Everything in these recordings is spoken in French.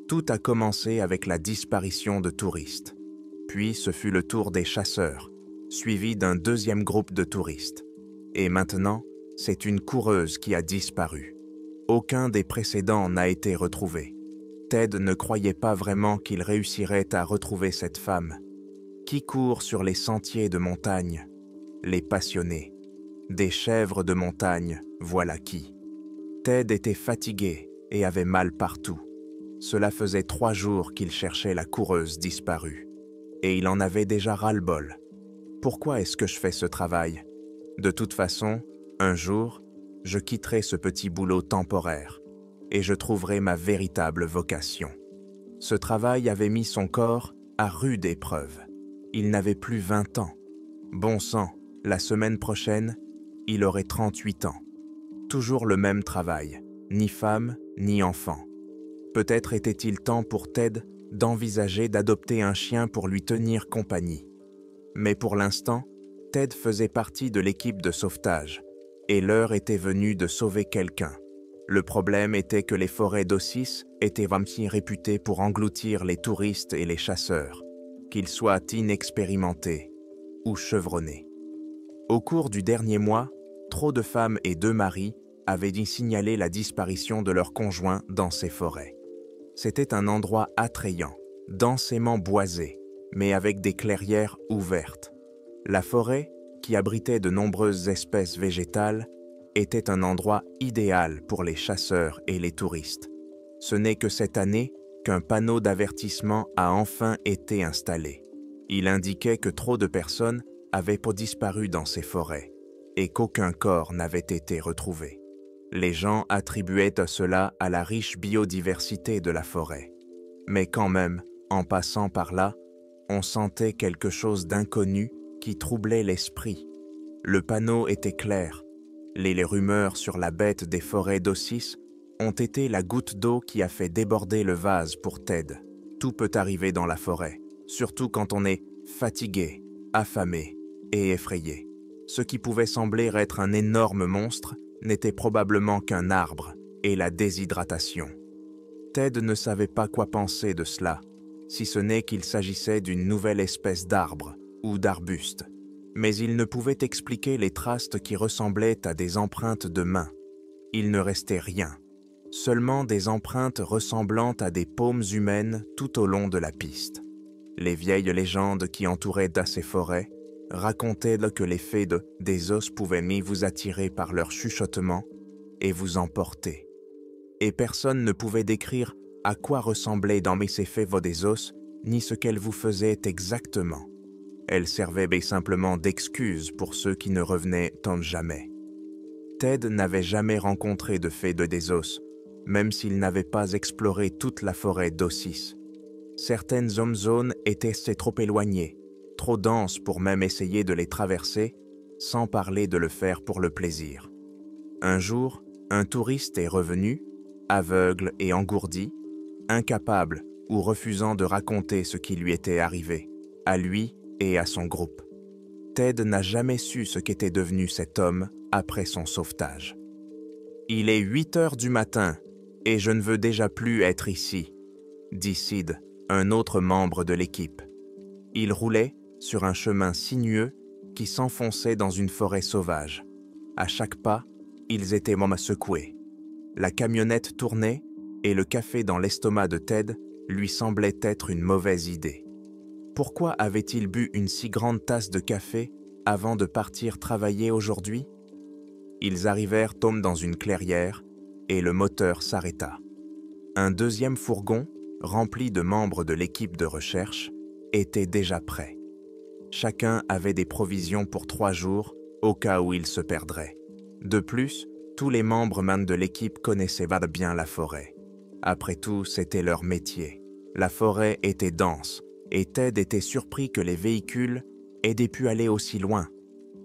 Tout a commencé avec la disparition de touristes. Puis ce fut le tour des chasseurs, suivi d'un deuxième groupe de touristes. Et maintenant, c'est une coureuse qui a disparu. Aucun des précédents n'a été retrouvé. Ted ne croyait pas vraiment qu'il réussirait à retrouver cette femme. Qui court sur les sentiers de montagne? Les passionnés. Des chèvres de montagne, voilà qui. Ted était fatigué et avait mal partout. Cela faisait 3 jours qu'il cherchait la coureuse disparue. Et il en avait déjà ras-le-bol. Pourquoi est-ce que je fais ce travail? De toute façon, un jour, je quitterai ce petit boulot temporaire et je trouverai ma véritable vocation. Ce travail avait mis son corps à rude épreuve. Il n'avait plus 20 ans. Bon sang, la semaine prochaine, il aurait 38 ans. Toujours le même travail, ni femme, ni enfant. Peut-être était-il temps pour Ted d'envisager d'adopter un chien pour lui tenir compagnie. Mais pour l'instant, Ted faisait partie de l'équipe de sauvetage, et l'heure était venue de sauver quelqu'un. Le problème était que les forêts d'Ossis étaient si réputées pour engloutir les touristes et les chasseurs, qu'ils soient inexpérimentés ou chevronnés. Au cours du dernier mois, trop de femmes et de maris avaient dû signaler la disparition de leurs conjoints dans ces forêts. C'était un endroit attrayant, densément boisé, mais avec des clairières ouvertes. La forêt, qui abritait de nombreuses espèces végétales, était un endroit idéal pour les chasseurs et les touristes. Ce n'est que cette année qu'un panneau d'avertissement a enfin été installé. Il indiquait que trop de personnes avaient disparu dans ces forêts et qu'aucun corps n'avait été retrouvé. Les gens attribuaient cela à la riche biodiversité de la forêt. Mais quand même, en passant par là, on sentait quelque chose d'inconnu qui troublait l'esprit. Le panneau était clair. Les rumeurs sur la bête des forêts d'Ossis ont été la goutte d'eau qui a fait déborder le vase pour Ted. Tout peut arriver dans la forêt, surtout quand on est fatigué, affamé et effrayé. Ce qui pouvait sembler être un énorme monstre n'était probablement qu'un arbre et la déshydratation. Ted ne savait pas quoi penser de cela, si ce n'est qu'il s'agissait d'une nouvelle espèce d'arbre ou d'arbuste. Mais il ne pouvait expliquer les traces qui ressemblaient à des empreintes de mains. Il ne restait rien, seulement des empreintes ressemblant à des paumes humaines tout au long de la piste. Les vieilles légendes qui entouraient ces forêts racontaient que les fées des os pouvaient vous attirer par leur chuchotement et vous emporter. Et personne ne pouvait décrire à quoi ressemblaient dans ces fées des os, ni ce qu'elles vous faisaient exactement. Elles servaient simplement d'excuse pour ceux qui ne revenaient tant jamais. Ted n'avait jamais rencontré de fée des os, même s'il n'avait pas exploré toute la forêt d'Ossis. Certaines zones étaient trop éloignées, trop denses pour même essayer de les traverser, sans parler de le faire pour le plaisir. Un jour, un touriste est revenu, aveugle et engourdi, incapable ou refusant de raconter ce qui lui était arrivé, à lui et à son groupe. Ted n'a jamais su ce qu'était devenu cet homme après son sauvetage. « Il est 8 heures du matin et je ne veux déjà plus être ici », dit Sid, un autre membre de l'équipe. Il roulait sur un chemin sinueux qui s'enfonçait dans une forêt sauvage. À chaque pas, ils étaient secoués. La camionnette tournait et le café dans l'estomac de Ted lui semblait être une mauvaise idée. Pourquoi avait-il bu une si grande tasse de café avant de partir travailler aujourd'hui? Ils arrivèrent dans une clairière et le moteur s'arrêta. Un deuxième fourgon, rempli de membres de l'équipe de recherche, était déjà prêt. Chacun avait des provisions pour 3 jours au cas où il se perdrait. De plus, tous les membres de l'équipe connaissaient bien la forêt. Après tout, c'était leur métier. La forêt était dense et Ted était surpris que les véhicules aient pu aller aussi loin.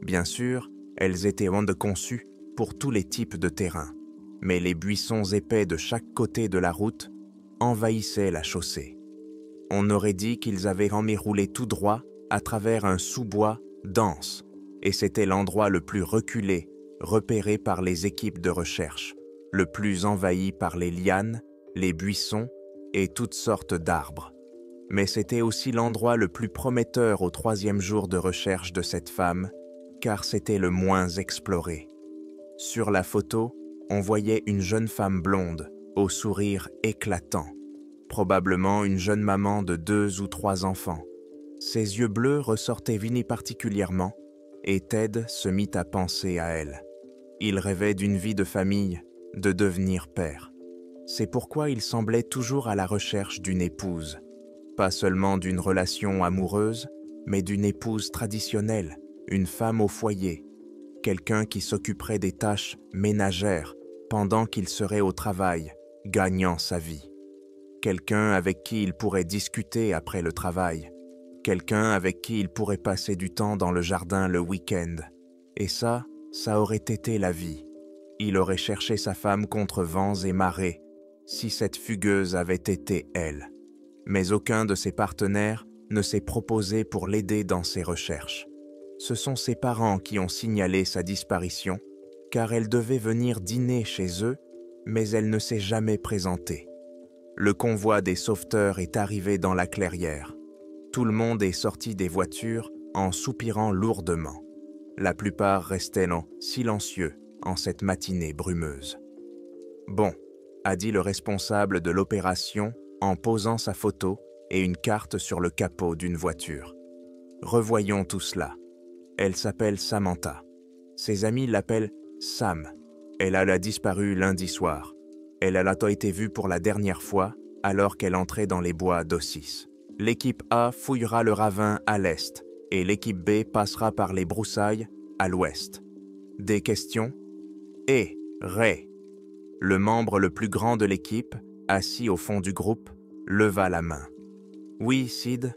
Bien sûr, elles étaient conçues pour tous les types de terrains, mais les buissons épais de chaque côté de la route envahissaient la chaussée. On aurait dit qu'ils avaient roulé tout droit à travers un sous-bois dense, et c'était l'endroit le plus reculé, repéré par les équipes de recherche, le plus envahi par les lianes, les buissons et toutes sortes d'arbres. Mais c'était aussi l'endroit le plus prometteur au 3e jour de recherche de cette femme, car c'était le moins exploré. Sur la photo, on voyait une jeune femme blonde, au sourire éclatant, probablement une jeune maman de 2 ou 3 enfants. Ses yeux bleus ressortaient particulièrement, et Ted se mit à penser à elle. Il rêvait d'une vie de famille, de devenir père. C'est pourquoi il semblait toujours à la recherche d'une épouse. Pas seulement d'une relation amoureuse, mais d'une épouse traditionnelle, une femme au foyer, quelqu'un qui s'occuperait des tâches ménagères pendant qu'il serait au travail, gagnant sa vie. Quelqu'un avec qui il pourrait discuter après le travail, quelqu'un avec qui il pourrait passer du temps dans le jardin le week-end. Et ça aurait été la vie. Il aurait cherché sa femme contre vents et marées, si cette fugueuse avait été elle. Mais aucun de ses partenaires ne s'est proposé pour l'aider dans ses recherches. Ce sont ses parents qui ont signalé sa disparition, car elle devait venir dîner chez eux, mais elle ne s'est jamais présentée. Le convoi des sauveteurs est arrivé dans la clairière. Tout le monde est sorti des voitures en soupirant lourdement. La plupart restaient silencieux en cette matinée brumeuse. « Bon », a dit le responsable de l'opération en posant sa photo et une carte sur le capot d'une voiture. « Revoyons tout cela. Elle s'appelle Samantha. Ses amis l'appellent Sam. Elle a disparu lundi soir. Elle a été vue pour la dernière fois alors qu'elle entrait dans les bois d'Ossis. L'équipe A fouillera le ravin à l'est et l'équipe B passera par les broussailles à l'ouest. Des questions? Et Ray, le membre le plus grand de l'équipe, assis au fond du groupe, leva la main. Oui, Sid.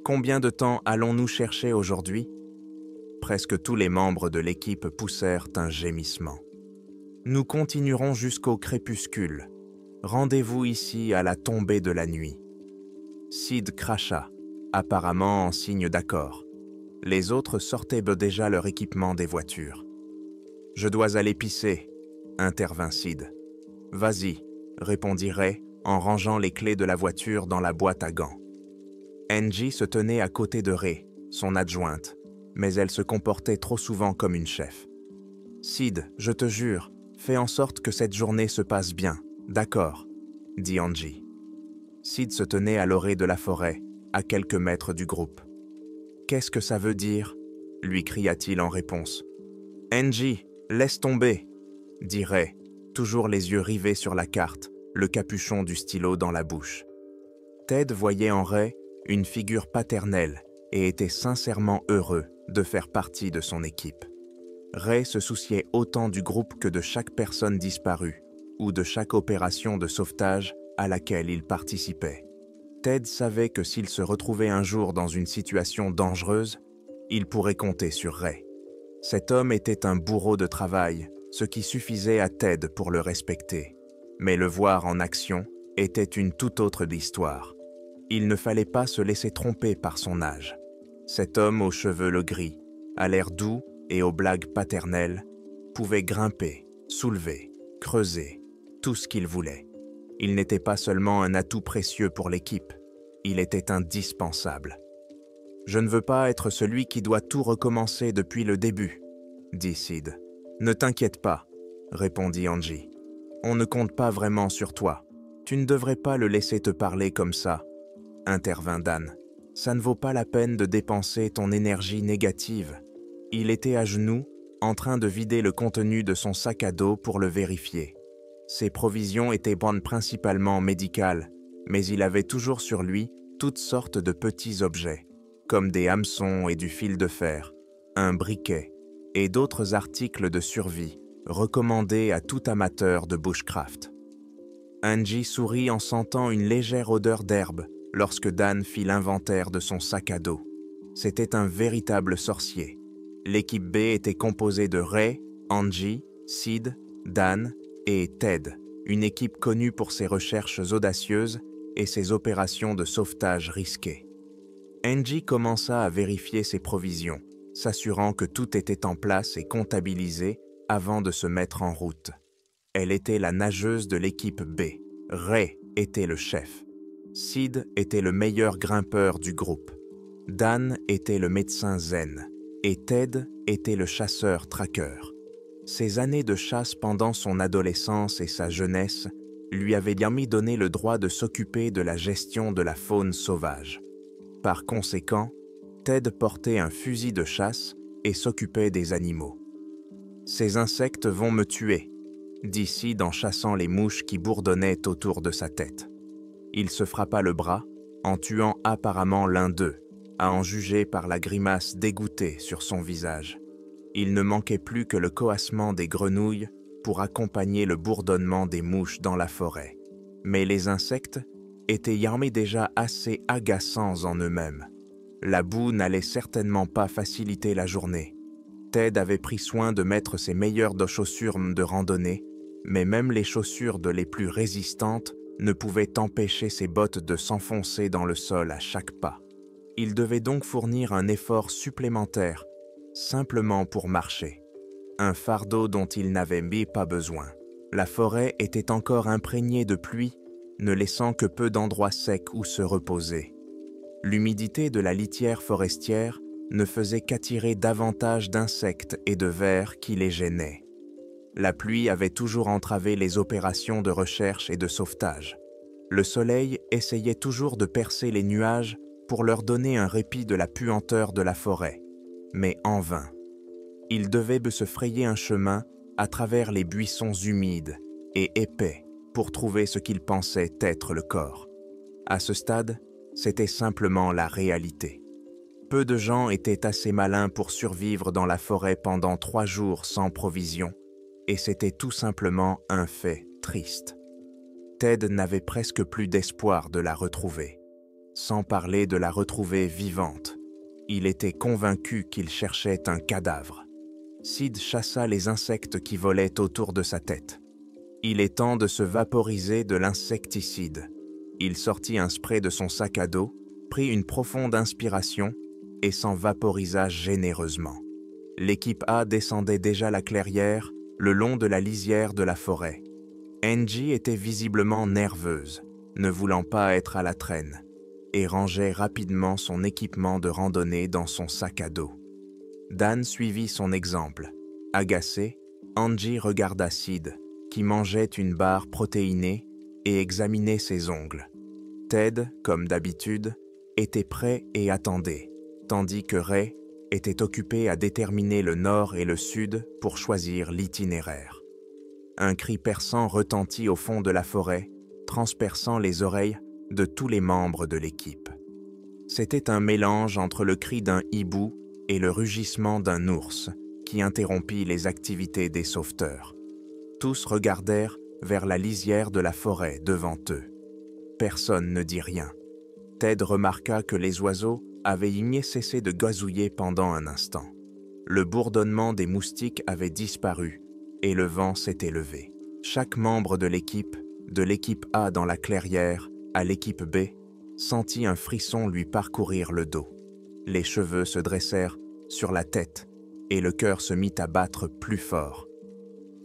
Combien de temps allons-nous chercher aujourd'hui? Presque tous les membres de l'équipe poussèrent un gémissement. Nous continuerons jusqu'au crépuscule. Rendez-vous ici à la tombée de la nuit. Sid cracha, apparemment en signe d'accord. Les autres sortaient déjà leur équipement des voitures. « Je dois aller pisser », intervint Sid. « Vas-y », répondit Ray en rangeant les clés de la voiture dans la boîte à gants. Angie se tenait à côté de Ray, son adjointe, mais elle se comportait trop souvent comme une chef. « Sid, je te jure, fais en sorte que cette journée se passe bien, d'accord ?» dit Angie. Sid se tenait à l'orée de la forêt, à quelques mètres du groupe. « Qu'est-ce que ça veut dire ?» lui cria-t-il en réponse. « Angie, laisse tomber !» dit Ray, toujours les yeux rivés sur la carte, le capuchon du stylo dans la bouche. Ted voyait en Ray une figure paternelle et était sincèrement heureux de faire partie de son équipe. Ray se souciait autant du groupe que de chaque personne disparue ou de chaque opération de sauvetage à laquelle il participait. Ted savait que s'il se retrouvait un jour dans une situation dangereuse, il pourrait compter sur Ray. Cet homme était un bourreau de travail, ce qui suffisait à Ted pour le respecter. Mais le voir en action était une toute autre histoire. Il ne fallait pas se laisser tromper par son âge. Cet homme aux cheveux gris, à l'air doux et aux blagues paternelles, pouvait grimper, soulever, creuser, tout ce qu'il voulait. Il n'était pas seulement un atout précieux pour l'équipe, il était indispensable. « Je ne veux pas être celui qui doit tout recommencer depuis le début, » dit Sid. « Ne t'inquiète pas, » répondit Angie. « On ne compte pas vraiment sur toi. Tu ne devrais pas le laisser te parler comme ça, » intervint Dan. « Ça ne vaut pas la peine de dépenser ton énergie négative. » Il était à genoux, en train de vider le contenu de son sac à dos pour le vérifier. Ses provisions étaient bonnes principalement médicales, mais il avait toujours sur lui toutes sortes de petits objets, comme des hameçons et du fil de fer, un briquet et d'autres articles de survie recommandés à tout amateur de bushcraft. Angie sourit en sentant une légère odeur d'herbe lorsque Dan fit l'inventaire de son sac à dos. C'était un véritable sorcier. L'équipe B était composée de Ray, Angie, Sid, Dan et Ted, une équipe connue pour ses recherches audacieuses et ses opérations de sauvetage risquées. Angie commença à vérifier ses provisions, s'assurant que tout était en place et comptabilisé avant de se mettre en route. Elle était la nageuse de l'équipe B. Ray était le chef. Sid était le meilleur grimpeur du groupe. Dan était le médecin zen et Ted était le chasseur tracker. Ses années de chasse pendant son adolescence et sa jeunesse lui avaient bien donné le droit de s'occuper de la gestion de la faune sauvage. Par conséquent, Ted portait un fusil de chasse et s'occupait des animaux. « Ces insectes vont me tuer », dit Sid en chassant les mouches qui bourdonnaient autour de sa tête. Il se frappa le bras, en tuant apparemment l'un d'eux, à en juger par la grimace dégoûtée sur son visage. Il ne manquait plus que le coassement des grenouilles pour accompagner le bourdonnement des mouches dans la forêt. Mais les insectes étaient déjà assez agaçants en eux-mêmes. La boue n'allait certainement pas faciliter la journée. Ted avait pris soin de mettre ses meilleures chaussures de randonnée, mais même les chaussures les plus résistantes ne pouvaient empêcher ses bottes de s'enfoncer dans le sol à chaque pas. Il devait donc fournir un effort supplémentaire, simplement pour marcher. Un fardeau dont il n'avait pas besoin. La forêt était encore imprégnée de pluie, ne laissant que peu d'endroits secs où se reposer. L'humidité de la litière forestière ne faisait qu'attirer davantage d'insectes et de vers qui les gênaient. La pluie avait toujours entravé les opérations de recherche et de sauvetage. Le soleil essayait toujours de percer les nuages pour leur donner un répit de la puanteur de la forêt, mais en vain. Il devait se frayer un chemin à travers les buissons humides et épais pour trouver ce qu'il pensait être le corps. À ce stade, c'était simplement la réalité. Peu de gens étaient assez malins pour survivre dans la forêt pendant 3 jours sans provisions, et c'était tout simplement un fait triste. Ted n'avait presque plus d'espoir de la retrouver, sans parler de la retrouver vivante. Il était convaincu qu'il cherchait un cadavre. Sid chassa les insectes qui volaient autour de sa tête. Il est temps de se vaporiser de l'insecticide. Il sortit un spray de son sac à dos, prit une profonde inspiration et s'en vaporisa généreusement. L'équipe A descendait déjà la clairière le long de la lisière de la forêt. Angie était visiblement nerveuse, ne voulant pas être à la traîne, et rangeait rapidement son équipement de randonnée dans son sac à dos. Dan suivit son exemple. Agacé, Angie regarda Sid, qui mangeait une barre protéinée et examinait ses ongles. Ted, comme d'habitude, était prêt et attendait, tandis que Ray était occupé à déterminer le nord et le sud pour choisir l'itinéraire. Un cri perçant retentit au fond de la forêt, transperçant les oreilles de tous les membres de l'équipe. C'était un mélange entre le cri d'un hibou et le rugissement d'un ours qui interrompit les activités des sauveteurs. Tous regardèrent vers la lisière de la forêt devant eux. Personne ne dit rien. Ted remarqua que les oiseaux avaient cessé de gazouiller pendant un instant. Le bourdonnement des moustiques avait disparu et le vent s'était levé. Chaque membre de l'équipe A dans la clairière à l'équipe B, sentit un frisson lui parcourir le dos. Les cheveux se dressèrent sur la tête et le cœur se mit à battre plus fort.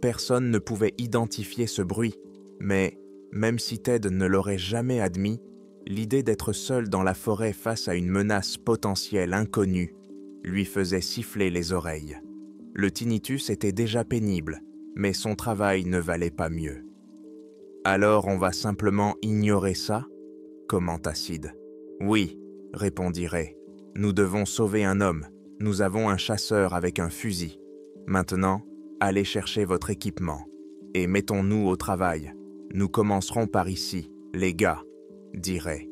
Personne ne pouvait identifier ce bruit, mais même si Ted ne l'aurait jamais admis, l'idée d'être seul dans la forêt face à une menace potentielle inconnue lui faisait siffler les oreilles. Le tinnitus était déjà pénible, mais son travail ne valait pas mieux. « Alors on va simplement ignorer ça ?» commenta Sid. « Oui, » répondit Ray. « Nous devons sauver un homme. Nous avons un chasseur avec un fusil. Maintenant, allez chercher votre équipement. Et mettons-nous au travail. Nous commencerons par ici, les gars, » dit Ray.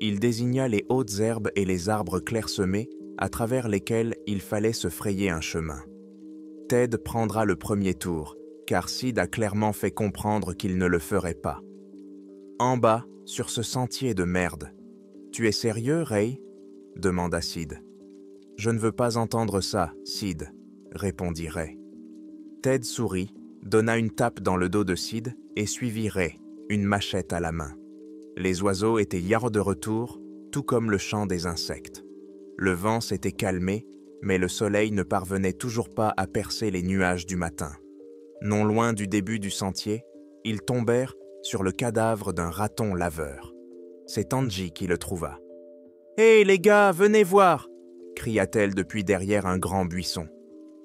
Il désigna les hautes herbes et les arbres clairsemés à travers lesquels il fallait se frayer un chemin. Ted prendra le premier tour, car Sid a clairement fait comprendre qu'il ne le ferait pas. En bas, sur ce sentier de merde. « Tu es sérieux, Ray ?» demanda Sid. « Je ne veux pas entendre ça, Sid, » répondit Ray. Ted sourit, donna une tape dans le dos de Sid et suivit Ray, une machette à la main. Les oiseaux étaient de retour, tout comme le chant des insectes. Le vent s'était calmé, mais le soleil ne parvenait toujours pas à percer les nuages du matin. Non loin du début du sentier, ils tombèrent sur le cadavre d'un raton laveur. C'est Angie qui le trouva. « Hé les gars, venez voir !» cria-t-elle depuis derrière un grand buisson.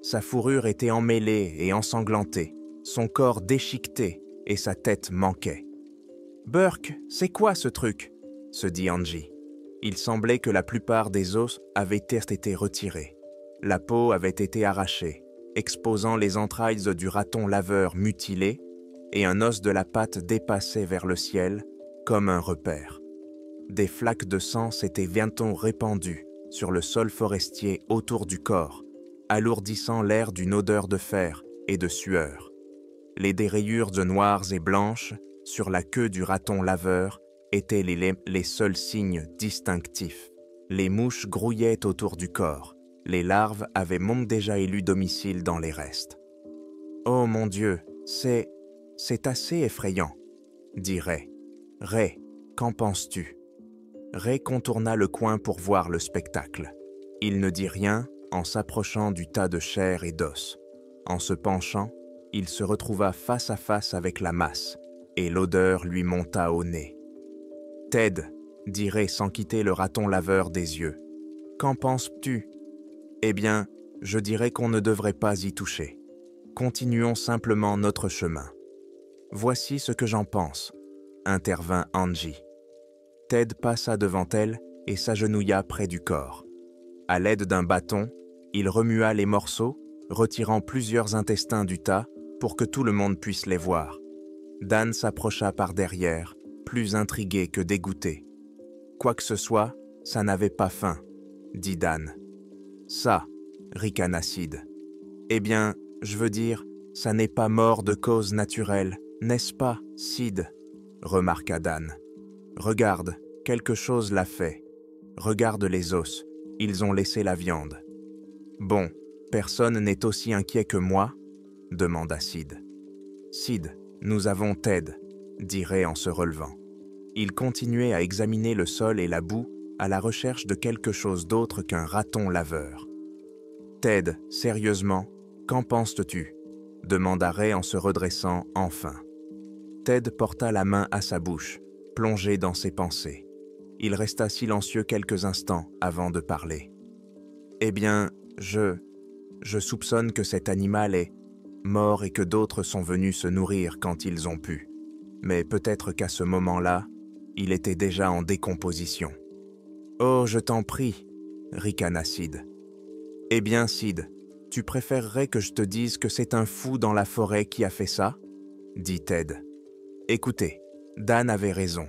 Sa fourrure était emmêlée et ensanglantée, son corps déchiqueté et sa tête manquait. « Burke, c'est quoi ce truc ?» se dit Angie. Il semblait que la plupart des os avaient été retirés. La peau avait été arrachée, exposant les entrailles du raton laveur mutilé, et un os de la patte dépassait vers le ciel comme un repaire. Des flaques de sang s'étaient bientôt répandues sur le sol forestier autour du corps, alourdissant l'air d'une odeur de fer et de sueur. Les dérayures noires et blanches sur la queue du raton laveur étaient les seuls signes distinctifs. Les mouches grouillaient autour du corps. Les larves avaient même déjà élu domicile dans les restes. « Oh mon Dieu, c'est assez effrayant, » dit Ray. « Ray, qu'en penses-tu » Ray contourna le coin pour voir le spectacle. Il ne dit rien en s'approchant du tas de chair et d'os. En se penchant, il se retrouva face à face avec la masse, et l'odeur lui monta au nez. « Ted, » dit Ray sans quitter le raton laveur des yeux, « qu'en penses-tu » Eh bien, je dirais qu'on ne devrait pas y toucher. Continuons simplement notre chemin. Voici ce que j'en pense, intervint Angie. Ted passa devant elle et s'agenouilla près du corps. À l'aide d'un bâton, il remua les morceaux, retirant plusieurs intestins du tas pour que tout le monde puisse les voir. Dan s'approcha par derrière, plus intrigué que dégoûté. « Quoi que ce soit, ça n'avait pas faim, » dit Dan. « Ça, » ricana Sid. « Eh bien, je veux dire, ça n'est pas mort de cause naturelle, n'est-ce pas, Sid ?» remarqua Dan. « Regarde, quelque chose l'a fait. Regarde les os, ils ont laissé la viande. »« Bon, personne n'est aussi inquiet que moi ?» demanda Sid. « Sid, nous avons Ted, » dit Ray en se relevant. Il continuait à examiner le sol et la boue à la recherche de quelque chose d'autre qu'un raton laveur. « Ted, sérieusement, qu'en penses-tu » demanda Ray en se redressant enfin. Ted porta la main à sa bouche, plongé dans ses pensées. Il resta silencieux quelques instants avant de parler. « Eh bien, je soupçonne que cet animal est mort et que d'autres sont venus se nourrir quand ils ont pu. Mais peut-être qu'à ce moment-là, il était déjà en décomposition. »« Oh, je t'en prie, » ricana Sid. « Eh bien, Sid, tu préférerais que je te dise que c'est un fou dans la forêt qui a fait ça ?» dit Ted. « Écoutez, Dan avait raison.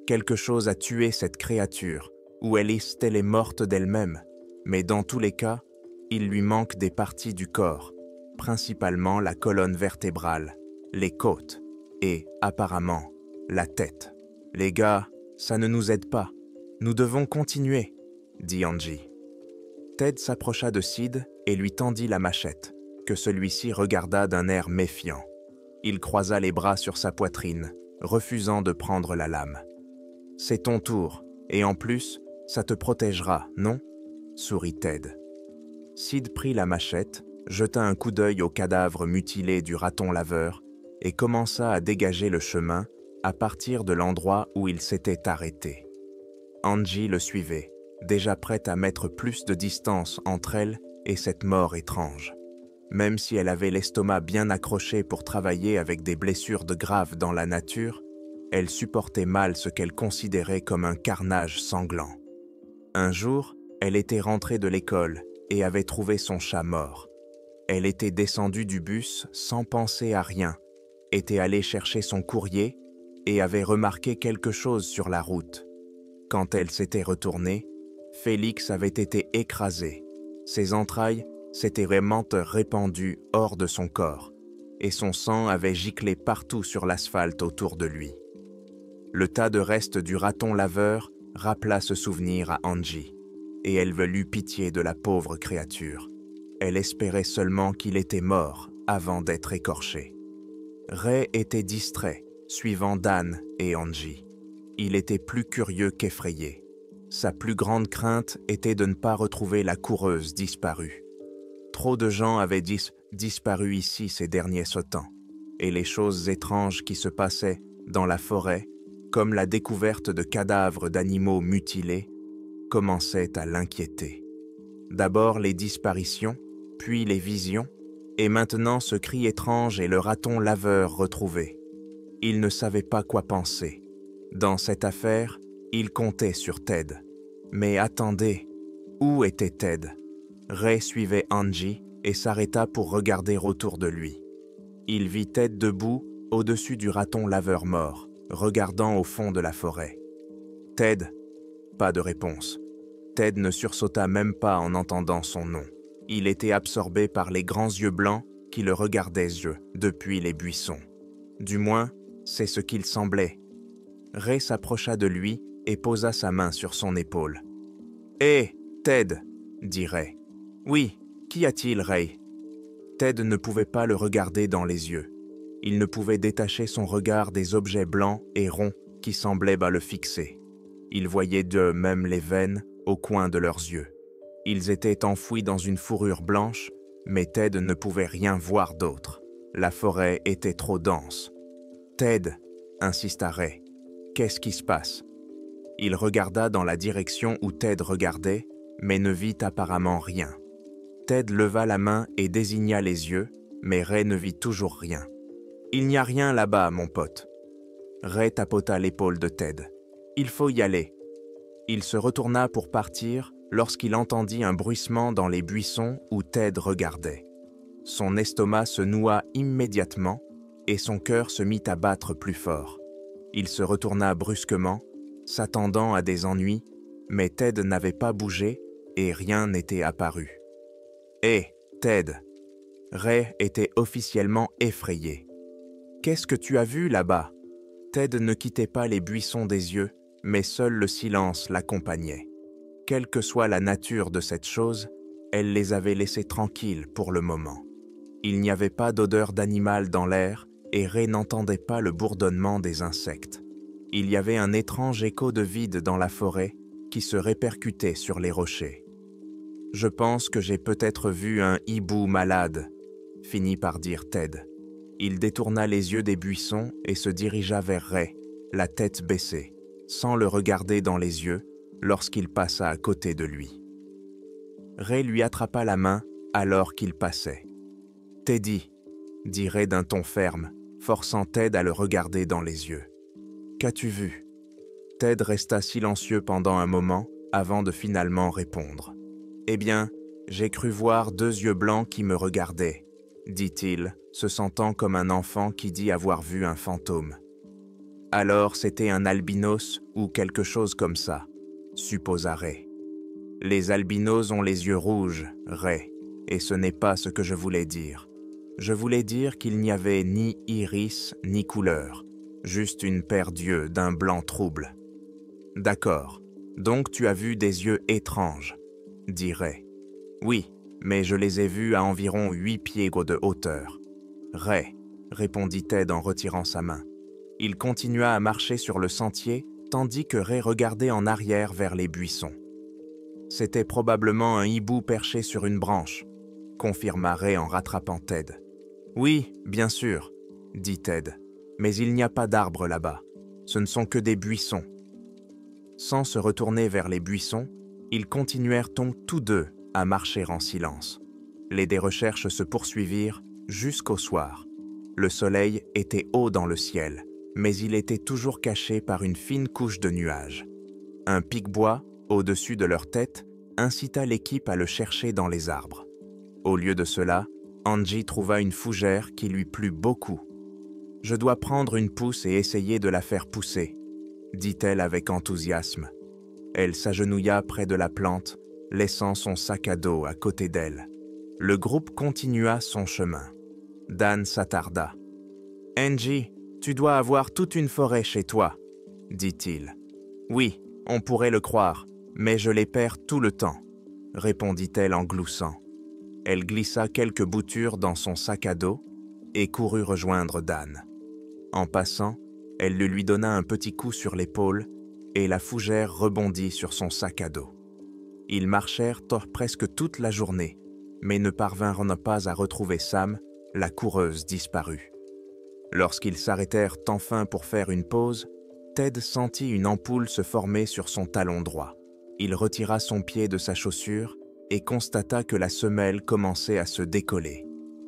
Quelque chose a tué cette créature, ou elle est morte d'elle-même, mais dans tous les cas, il lui manque des parties du corps, principalement la colonne vertébrale, les côtes et, apparemment, la tête. Les gars, ça ne nous aide pas. Nous devons continuer, dit Angie. Ted s'approcha de Sid et lui tendit la machette, que celui-ci regarda d'un air méfiant. Il croisa les bras sur sa poitrine, refusant de prendre la lame. « C'est ton tour, et en plus, ça te protégera, non ?» sourit Ted. Sid prit la machette, jeta un coup d'œil au cadavre mutilé du raton laveur et commença à dégager le chemin à partir de l'endroit où il s'était arrêté. Angie le suivait, déjà prête à mettre plus de distance entre elle et cette mort étrange. Même si elle avait l'estomac bien accroché pour travailler avec des blessures graves dans la nature, elle supportait mal ce qu'elle considérait comme un carnage sanglant. Un jour, elle était rentrée de l'école et avait trouvé son chat mort. Elle était descendue du bus sans penser à rien, était allée chercher son courrier et avait remarqué quelque chose sur la route. Quand elle s'était retournée, Félix avait été écrasé. Ses entrailles s'étaient vraiment répandues hors de son corps et son sang avait giclé partout sur l'asphalte autour de lui. Le tas de restes du raton laveur rappela ce souvenir à Angie et elle eut pitié de la pauvre créature. Elle espérait seulement qu'il était mort avant d'être écorché. Ray était distrait, suivant Dan et Angie. Il était plus curieux qu'effrayé. Sa plus grande crainte était de ne pas retrouver la coureuse disparue. Trop de gens avaient disparu ici ces derniers temps, et les choses étranges qui se passaient dans la forêt comme la découverte de cadavres d'animaux mutilés, commençait à l'inquiéter. D'abord les disparitions, puis les visions, et maintenant ce cri étrange et le raton laveur retrouvé. Il ne savait pas quoi penser. Dans cette affaire, il comptait sur Ted. Mais attendez, où était Ted? Ray suivait Angie et s'arrêta pour regarder autour de lui. Il vit Ted debout au-dessus du raton laveur mort, regardant au fond de la forêt. « Ted !» Pas de réponse. Ted ne sursauta même pas en entendant son nom. Il était absorbé par les grands yeux blancs qui le regardaient depuis les buissons. Du moins, c'est ce qu'il semblait. Ray s'approcha de lui et posa sa main sur son épaule. « Hé, Ted !» dit Ray. « Oui, qu'y a-t-il, Ray ?» Ted ne pouvait pas le regarder dans les yeux. Il ne pouvait détacher son regard des objets blancs et ronds qui semblaient le fixer. Il voyait d'eux même les veines au coin de leurs yeux. Ils étaient enfouis dans une fourrure blanche, mais Ted ne pouvait rien voir d'autre. La forêt était trop dense. « Ted !» insista Ray. « Qu'est-ce qui se passe ?» Il regarda dans la direction où Ted regardait, mais ne vit apparemment rien. Ted leva la main et désigna les yeux, mais Ray ne vit toujours rien. « Il n'y a rien là-bas, mon pote. » Ray tapota l'épaule de Ted. « Il faut y aller. » Il se retourna pour partir lorsqu'il entendit un bruissement dans les buissons où Ted regardait. Son estomac se noua immédiatement et son cœur se mit à battre plus fort. Il se retourna brusquement, s'attendant à des ennuis, mais Ted n'avait pas bougé et rien n'était apparu. « Hé, Ted !» Ray était officiellement effrayé. « Qu'est-ce que tu as vu là-bas ?» Ted ne quittait pas les buissons des yeux, mais seul le silence l'accompagnait. Quelle que soit la nature de cette chose, elle les avait laissés tranquilles pour le moment. Il n'y avait pas d'odeur d'animal dans l'air et Ray n'entendait pas le bourdonnement des insectes. Il y avait un étrange écho de vide dans la forêt qui se répercutait sur les rochers. « Je pense que j'ai peut-être vu un hibou malade », finit par dire Ted. Il détourna les yeux des buissons et se dirigea vers Ray, la tête baissée, sans le regarder dans les yeux, lorsqu'il passa à côté de lui. Ray lui attrapa la main alors qu'il passait. « Teddy !» dit Ray d'un ton ferme, forçant Ted à le regarder dans les yeux. « Qu'as-tu vu ?» Ted resta silencieux pendant un moment avant de finalement répondre. « Eh bien, j'ai cru voir 2 yeux blancs qui me regardaient, » dit-il, se sentant comme un enfant qui dit avoir vu un fantôme. « Alors c'était un albinos ou quelque chose comme ça, » supposa Ray. « Les albinos ont les yeux rouges, Ray, et ce n'est pas ce que je voulais dire. Je voulais dire qu'il n'y avait ni iris ni couleur, juste une paire d'yeux d'un blanc trouble. »« D'accord, donc tu as vu des yeux étranges, » dit Ray. « Oui, mais je les ai vus à environ 8 pieds de hauteur. »« Ray, » répondit Ted en retirant sa main. Il continua à marcher sur le sentier, tandis que Ray regardait en arrière vers les buissons. C'était probablement un hibou perché sur une branche, confirma Ray en rattrapant Ted. Oui, bien sûr, dit Ted, mais il n'y a pas d'arbres là-bas. Ce ne sont que des buissons. Sans se retourner vers les buissons, ils continuèrent donc tous deux à marcher en silence. Les recherches se poursuivirent jusqu'au soir. Le soleil était haut dans le ciel, mais il était toujours caché par une fine couche de nuages. Un pic-bois, au-dessus de leur tête, incita l'équipe à le chercher dans les arbres. Au lieu de cela, Angie trouva une fougère qui lui plut beaucoup. « Je dois prendre une pousse et essayer de la faire pousser, » dit-elle avec enthousiasme. Elle s'agenouilla près de la plante, laissant son sac à dos à côté d'elle. Le groupe continua son chemin. Dan s'attarda. « Angie, tu dois avoir toute une forêt chez toi, » dit-il. « Oui, on pourrait le croire, mais je les perds tout le temps, » répondit-elle en gloussant. Elle glissa quelques boutures dans son sac à dos et courut rejoindre Dan. En passant, elle lui donna un petit coup sur l'épaule et la fougère rebondit sur son sac à dos. Ils marchèrent presque toute la journée, mais ne parvinrent pas à retrouver Sam, la coureuse disparue. Lorsqu'ils s'arrêtèrent enfin pour faire une pause, Ted sentit une ampoule se former sur son talon droit. Il retira son pied de sa chaussure et constata que la semelle commençait à se décoller.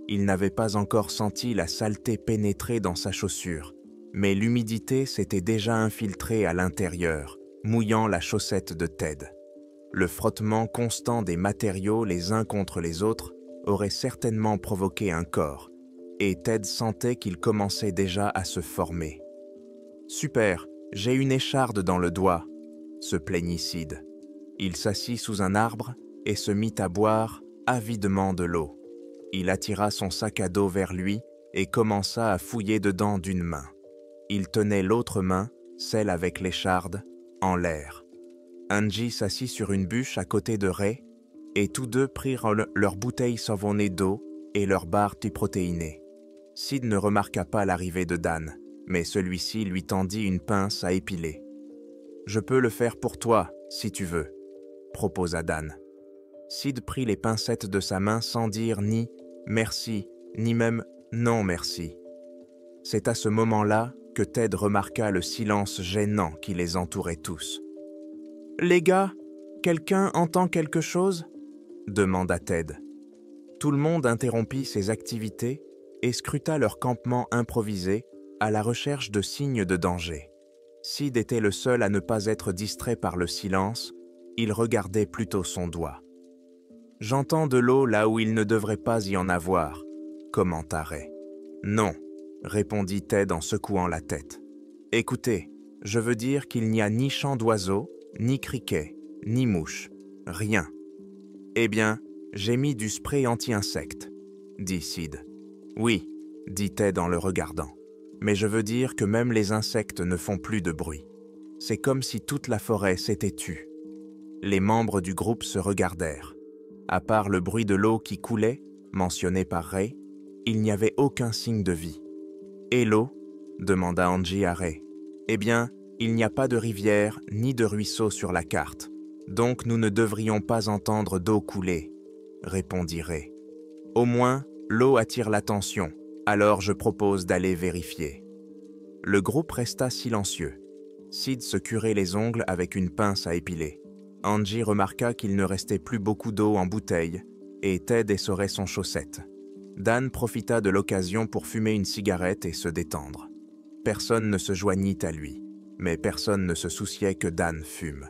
Il n'avait pas encore senti la saleté pénétrer dans sa chaussure, mais l'humidité s'était déjà infiltrée à l'intérieur, mouillant la chaussette de Ted. Le frottement constant des matériaux les uns contre les autres aurait certainement provoqué un corps, et Ted sentait qu'il commençait déjà à se former. « Super, j'ai une écharde dans le doigt », se plaignit Sid. Il s'assit sous un arbre et se mit à boire avidement de l'eau. Il attira son sac à dos vers lui et commença à fouiller dedans d'une main. Il tenait l'autre main, celle avec l'écharde, en l'air. Angie s'assit sur une bûche à côté de Ray et tous deux prirent leur bouteille savonnée d'eau et leur barre protéinée. Sid ne remarqua pas l'arrivée de Dan, mais celui-ci lui tendit une pince à épiler. « Je peux le faire pour toi, si tu veux », proposa Dan. Sid prit les pincettes de sa main sans dire ni « merci » ni même « non merci ». C'est à ce moment-là que Ted remarqua le silence gênant qui les entourait tous. « Les gars, quelqu'un entend quelque chose ?» demanda Ted. Tout le monde interrompit ses activités et scruta leur campement improvisé à la recherche de signes de danger. Sid était le seul à ne pas être distrait par le silence, il regardait plutôt son doigt. « J'entends de l'eau là où il ne devrait pas y en avoir », commenta Ray. « Non », répondit Ted en secouant la tête. « Écoutez, je veux dire qu'il n'y a ni chant d'oiseaux, ni criquets, ni mouches, rien. »« Eh bien, j'ai mis du spray anti-insectes, » dit Sid. « Oui, » dit Ted en le regardant. « Mais je veux dire que même les insectes ne font plus de bruit. C'est comme si toute la forêt s'était tue. » Les membres du groupe se regardèrent. À part le bruit de l'eau qui coulait, mentionné par Ray, il n'y avait aucun signe de vie. « Et l'eau » demanda Angie à Ray. « Eh bien, il n'y a pas de rivière ni de ruisseau sur la carte, donc nous ne devrions pas entendre d'eau couler, » répondit Ray. « Au moins, l'eau attire l'attention, alors je propose d'aller vérifier. » Le groupe resta silencieux. Sid se curait les ongles avec une pince à épiler. Angie remarqua qu'il ne restait plus beaucoup d'eau en bouteille et Ted essorait son chaussette. Dan profita de l'occasion pour fumer une cigarette et se détendre. Personne ne se joignit à lui, mais personne ne se souciait que Dan fume.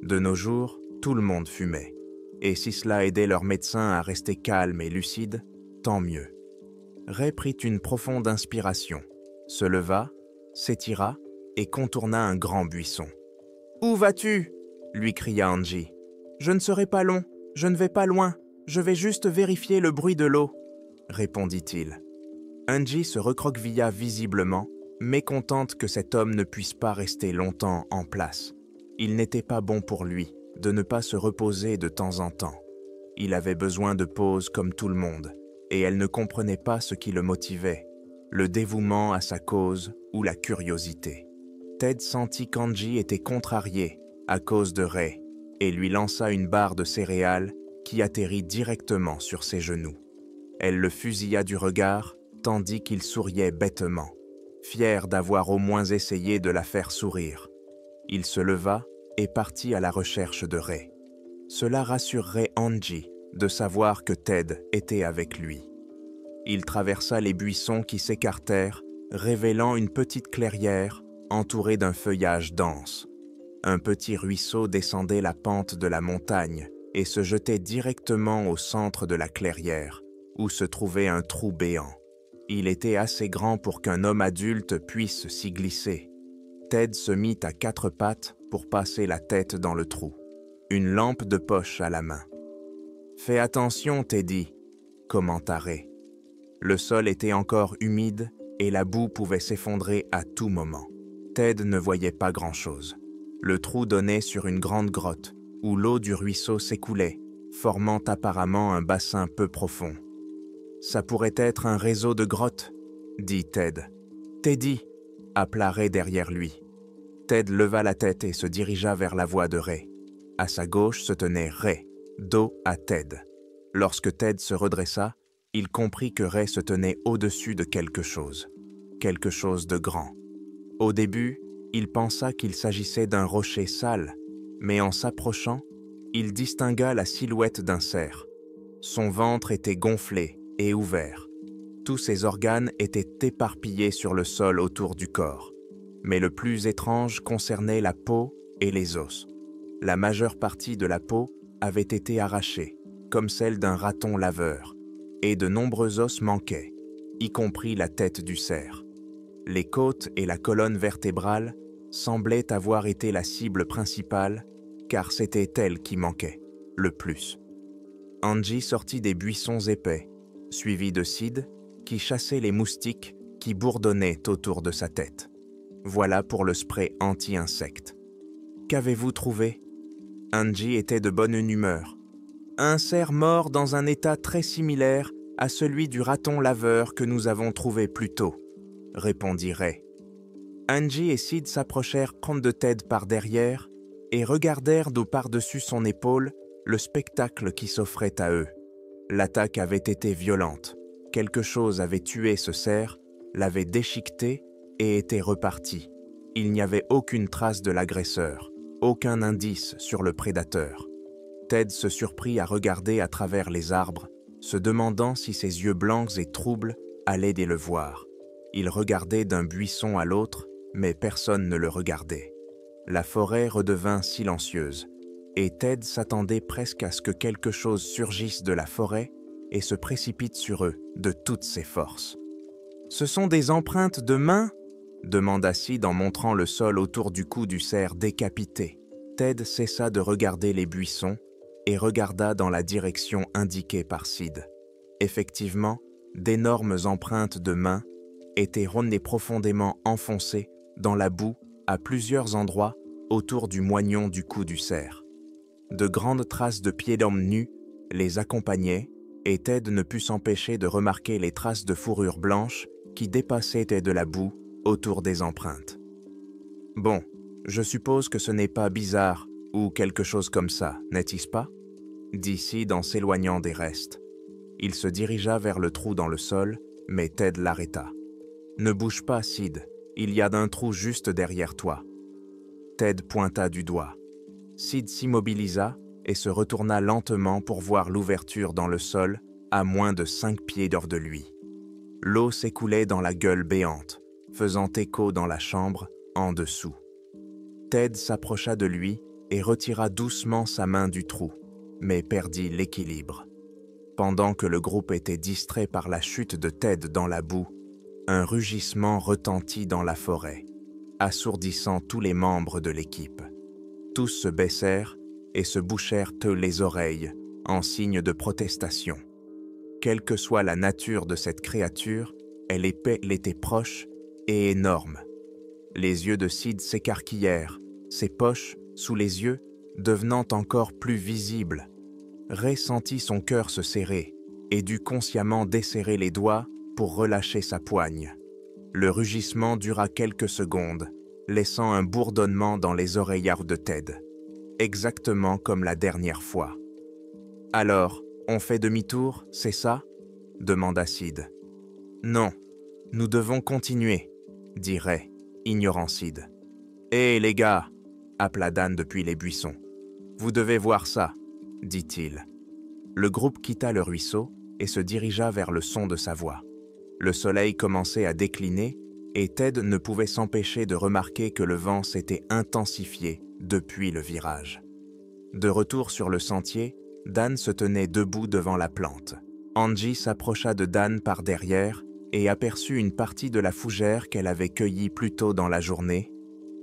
De nos jours, tout le monde fumait, et si cela aidait leur médecin à rester calme et lucide, tant mieux. Ray prit une profonde inspiration, se leva, s'étira et contourna un grand buisson. « Où vas-tu » lui cria Angie. « Je ne serai pas long, je ne vais pas loin, je vais juste vérifier le bruit de l'eau, » répondit-il. Angie se recroquevilla visiblement, mécontente que cet homme ne puisse pas rester longtemps en place. Il n'était pas bon pour lui de ne pas se reposer de temps en temps. Il avait besoin de pause comme tout le monde, et elle ne comprenait pas ce qui le motivait, le dévouement à sa cause ou la curiosité. Ted sentit qu'Angie était contrariée à cause de Ray et lui lança une barre de céréales qui atterrit directement sur ses genoux. Elle le fusilla du regard tandis qu'il souriait bêtement, fier d'avoir au moins essayé de la faire sourire. Il se leva et partit à la recherche de Ray. Cela rassurerait Angie de savoir que Ted était avec lui. Il traversa les buissons qui s'écartèrent, révélant une petite clairière entourée d'un feuillage dense. Un petit ruisseau descendait la pente de la montagne et se jetait directement au centre de la clairière, où se trouvait un trou béant. Il était assez grand pour qu'un homme adulte puisse s'y glisser. Ted se mit à quatre pattes pour passer la tête dans le trou, une lampe de poche à la main. « Fais attention, Teddy », commenta Ray. Le sol était encore humide et la boue pouvait s'effondrer à tout moment. Ted ne voyait pas grand-chose. Le trou donnait sur une grande grotte où l'eau du ruisseau s'écoulait, formant apparemment un bassin peu profond. « Ça pourrait être un réseau de grottes, » dit Ted. « Teddy » appela Ray derrière lui. Ted leva la tête et se dirigea vers la voix de Ray. À sa gauche se tenait Ray, dos à Ted. Lorsque Ted se redressa, il comprit que Ray se tenait au-dessus de quelque chose de grand. Au début, Il pensa qu'il s'agissait d'un rocher sale, mais en s'approchant, il distingua la silhouette d'un cerf. Son ventre était gonflé et ouvert. Tous ses organes étaient éparpillés sur le sol autour du corps. Mais le plus étrange concernait la peau et les os. La majeure partie de la peau avait été arrachée, comme celle d'un raton laveur, et de nombreux os manquaient, y compris la tête du cerf. Les côtes et la colonne vertébrale semblaient avoir été la cible principale, car c'était elle qui manquait le plus. Angie sortit des buissons épais, suivi de Sid, qui chassait les moustiques qui bourdonnaient autour de sa tête. Voilà pour le spray anti-insectes. Qu'avez-vous trouvé? Angie était de bonne humeur. Un cerf mort dans un état très similaire à celui du raton laveur que nous avons trouvé plus tôt, répondit Ray. Angie et Sid s'approchèrent prendre de Ted par derrière et regardèrent d'au par-dessus son épaule le spectacle qui s'offrait à eux. L'attaque avait été violente. Quelque chose avait tué ce cerf, l'avait déchiqueté et était reparti. Il n'y avait aucune trace de l'agresseur, aucun indice sur le prédateur. Ted se surprit à regarder à travers les arbres, se demandant si ses yeux blancs et troubles allaient le voir. Il regardait d'un buisson à l'autre, mais personne ne le regardait. La forêt redevint silencieuse, et Ted s'attendait presque à ce que quelque chose surgisse de la forêt et se précipite sur eux de toutes ses forces. « Ce sont des empreintes de mains ?» demanda Sid en montrant le sol autour du cou du cerf décapité. Ted cessa de regarder les buissons et regarda dans la direction indiquée par Sid. Effectivement, d'énormes empreintes de mains étaient rondes et profondément enfoncées dans la boue à plusieurs endroits autour du moignon du cou du cerf. De grandes traces de pieds d'hommes nus les accompagnaient et Ted ne put s'empêcher de remarquer les traces de fourrure blanche qui dépassaient de la boue autour des empreintes. « Bon, je suppose que ce n'est pas bizarre ou quelque chose comme ça, n'est-ce pas ?» dit Sid en s'éloignant des restes. Il se dirigea vers le trou dans le sol, mais Ted l'arrêta. « Ne bouge pas, Sid, il y a un trou juste derrière toi. » Ted pointa du doigt. Sid s'immobilisa et se retourna lentement pour voir l'ouverture dans le sol à moins de 5 pieds hors de lui. L'eau s'écoulait dans la gueule béante, faisant écho dans la chambre en dessous. Ted s'approcha de lui et retira doucement sa main du trou, mais perdit l'équilibre. Pendant que le groupe était distrait par la chute de Ted dans la boue, un rugissement retentit dans la forêt, assourdissant tous les membres de l'équipe. Tous se baissèrent et se bouchèrent les oreilles en signe de protestation. Quelle que soit la nature de cette créature, elle était proche et énorme. Les yeux de Sid s'écarquillèrent, ses poches, sous les yeux, devenant encore plus visibles. Ray sentit son cœur se serrer et dut consciemment desserrer les doigts pour relâcher sa poigne. Le rugissement dura quelques secondes, laissant un bourdonnement dans les oreillards de Ted, exactement comme la dernière fois. « Alors, on fait demi-tour, c'est ça ?» demanda Sid. « Non, nous devons continuer, » dit Ray, ignorant Sid. « Hé les gars !» appela Dan depuis les buissons. « Vous devez voir ça, » dit-il. Le groupe quitta le ruisseau et se dirigea vers le son de sa voix. Le soleil commençait à décliner et Ted ne pouvait s'empêcher de remarquer que le vent s'était intensifié depuis le virage. De retour sur le sentier, Dan se tenait debout devant la plante. Angie s'approcha de Dan par derrière et aperçut une partie de la fougère qu'elle avait cueillie plus tôt dans la journée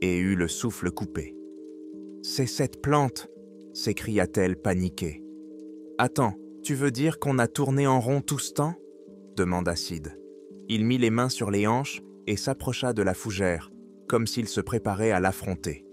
et eut le souffle coupé. « C'est cette plante !» s'écria-t-elle paniquée. « Attends, tu veux dire qu'on a tourné en rond tout ce temps ?» demanda Sid. Il mit les mains sur les hanches et s'approcha de la fougère, comme s'il se préparait à l'affronter.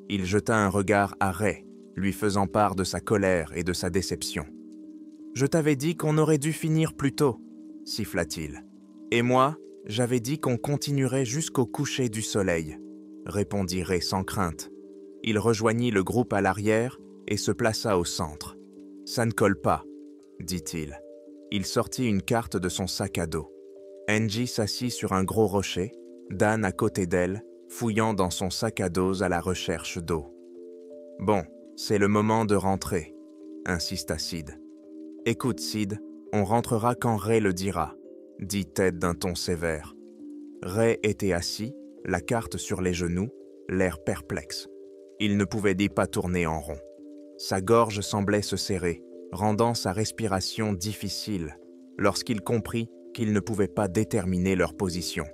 Il jeta un regard à Ray, lui faisant part de sa colère et de sa déception. « Je t'avais dit qu'on aurait dû finir plus tôt, » siffla-t-il. « Et moi, j'avais dit qu'on continuerait jusqu'au coucher du soleil, » répondit Ray sans crainte. Il rejoignit le groupe à l'arrière et se plaça au centre. « Ça ne colle pas, » dit-il. Il sortit une carte de son sac à dos. Angie s'assit sur un gros rocher, Dan à côté d'elle, fouillant dans son sac à dos à la recherche d'eau. « Bon, c'est le moment de rentrer, » insista Sid. « Écoute, Sid, on rentrera quand Ray le dira, » dit Ted d'un ton sévère. Ray était assis, la carte sur les genoux, l'air perplexe. Il ne pouvait pas tourner en rond. Sa gorge semblait se serrer, rendant sa respiration difficile, lorsqu'il comprit qu'il ne pouvait pas déterminer leur position.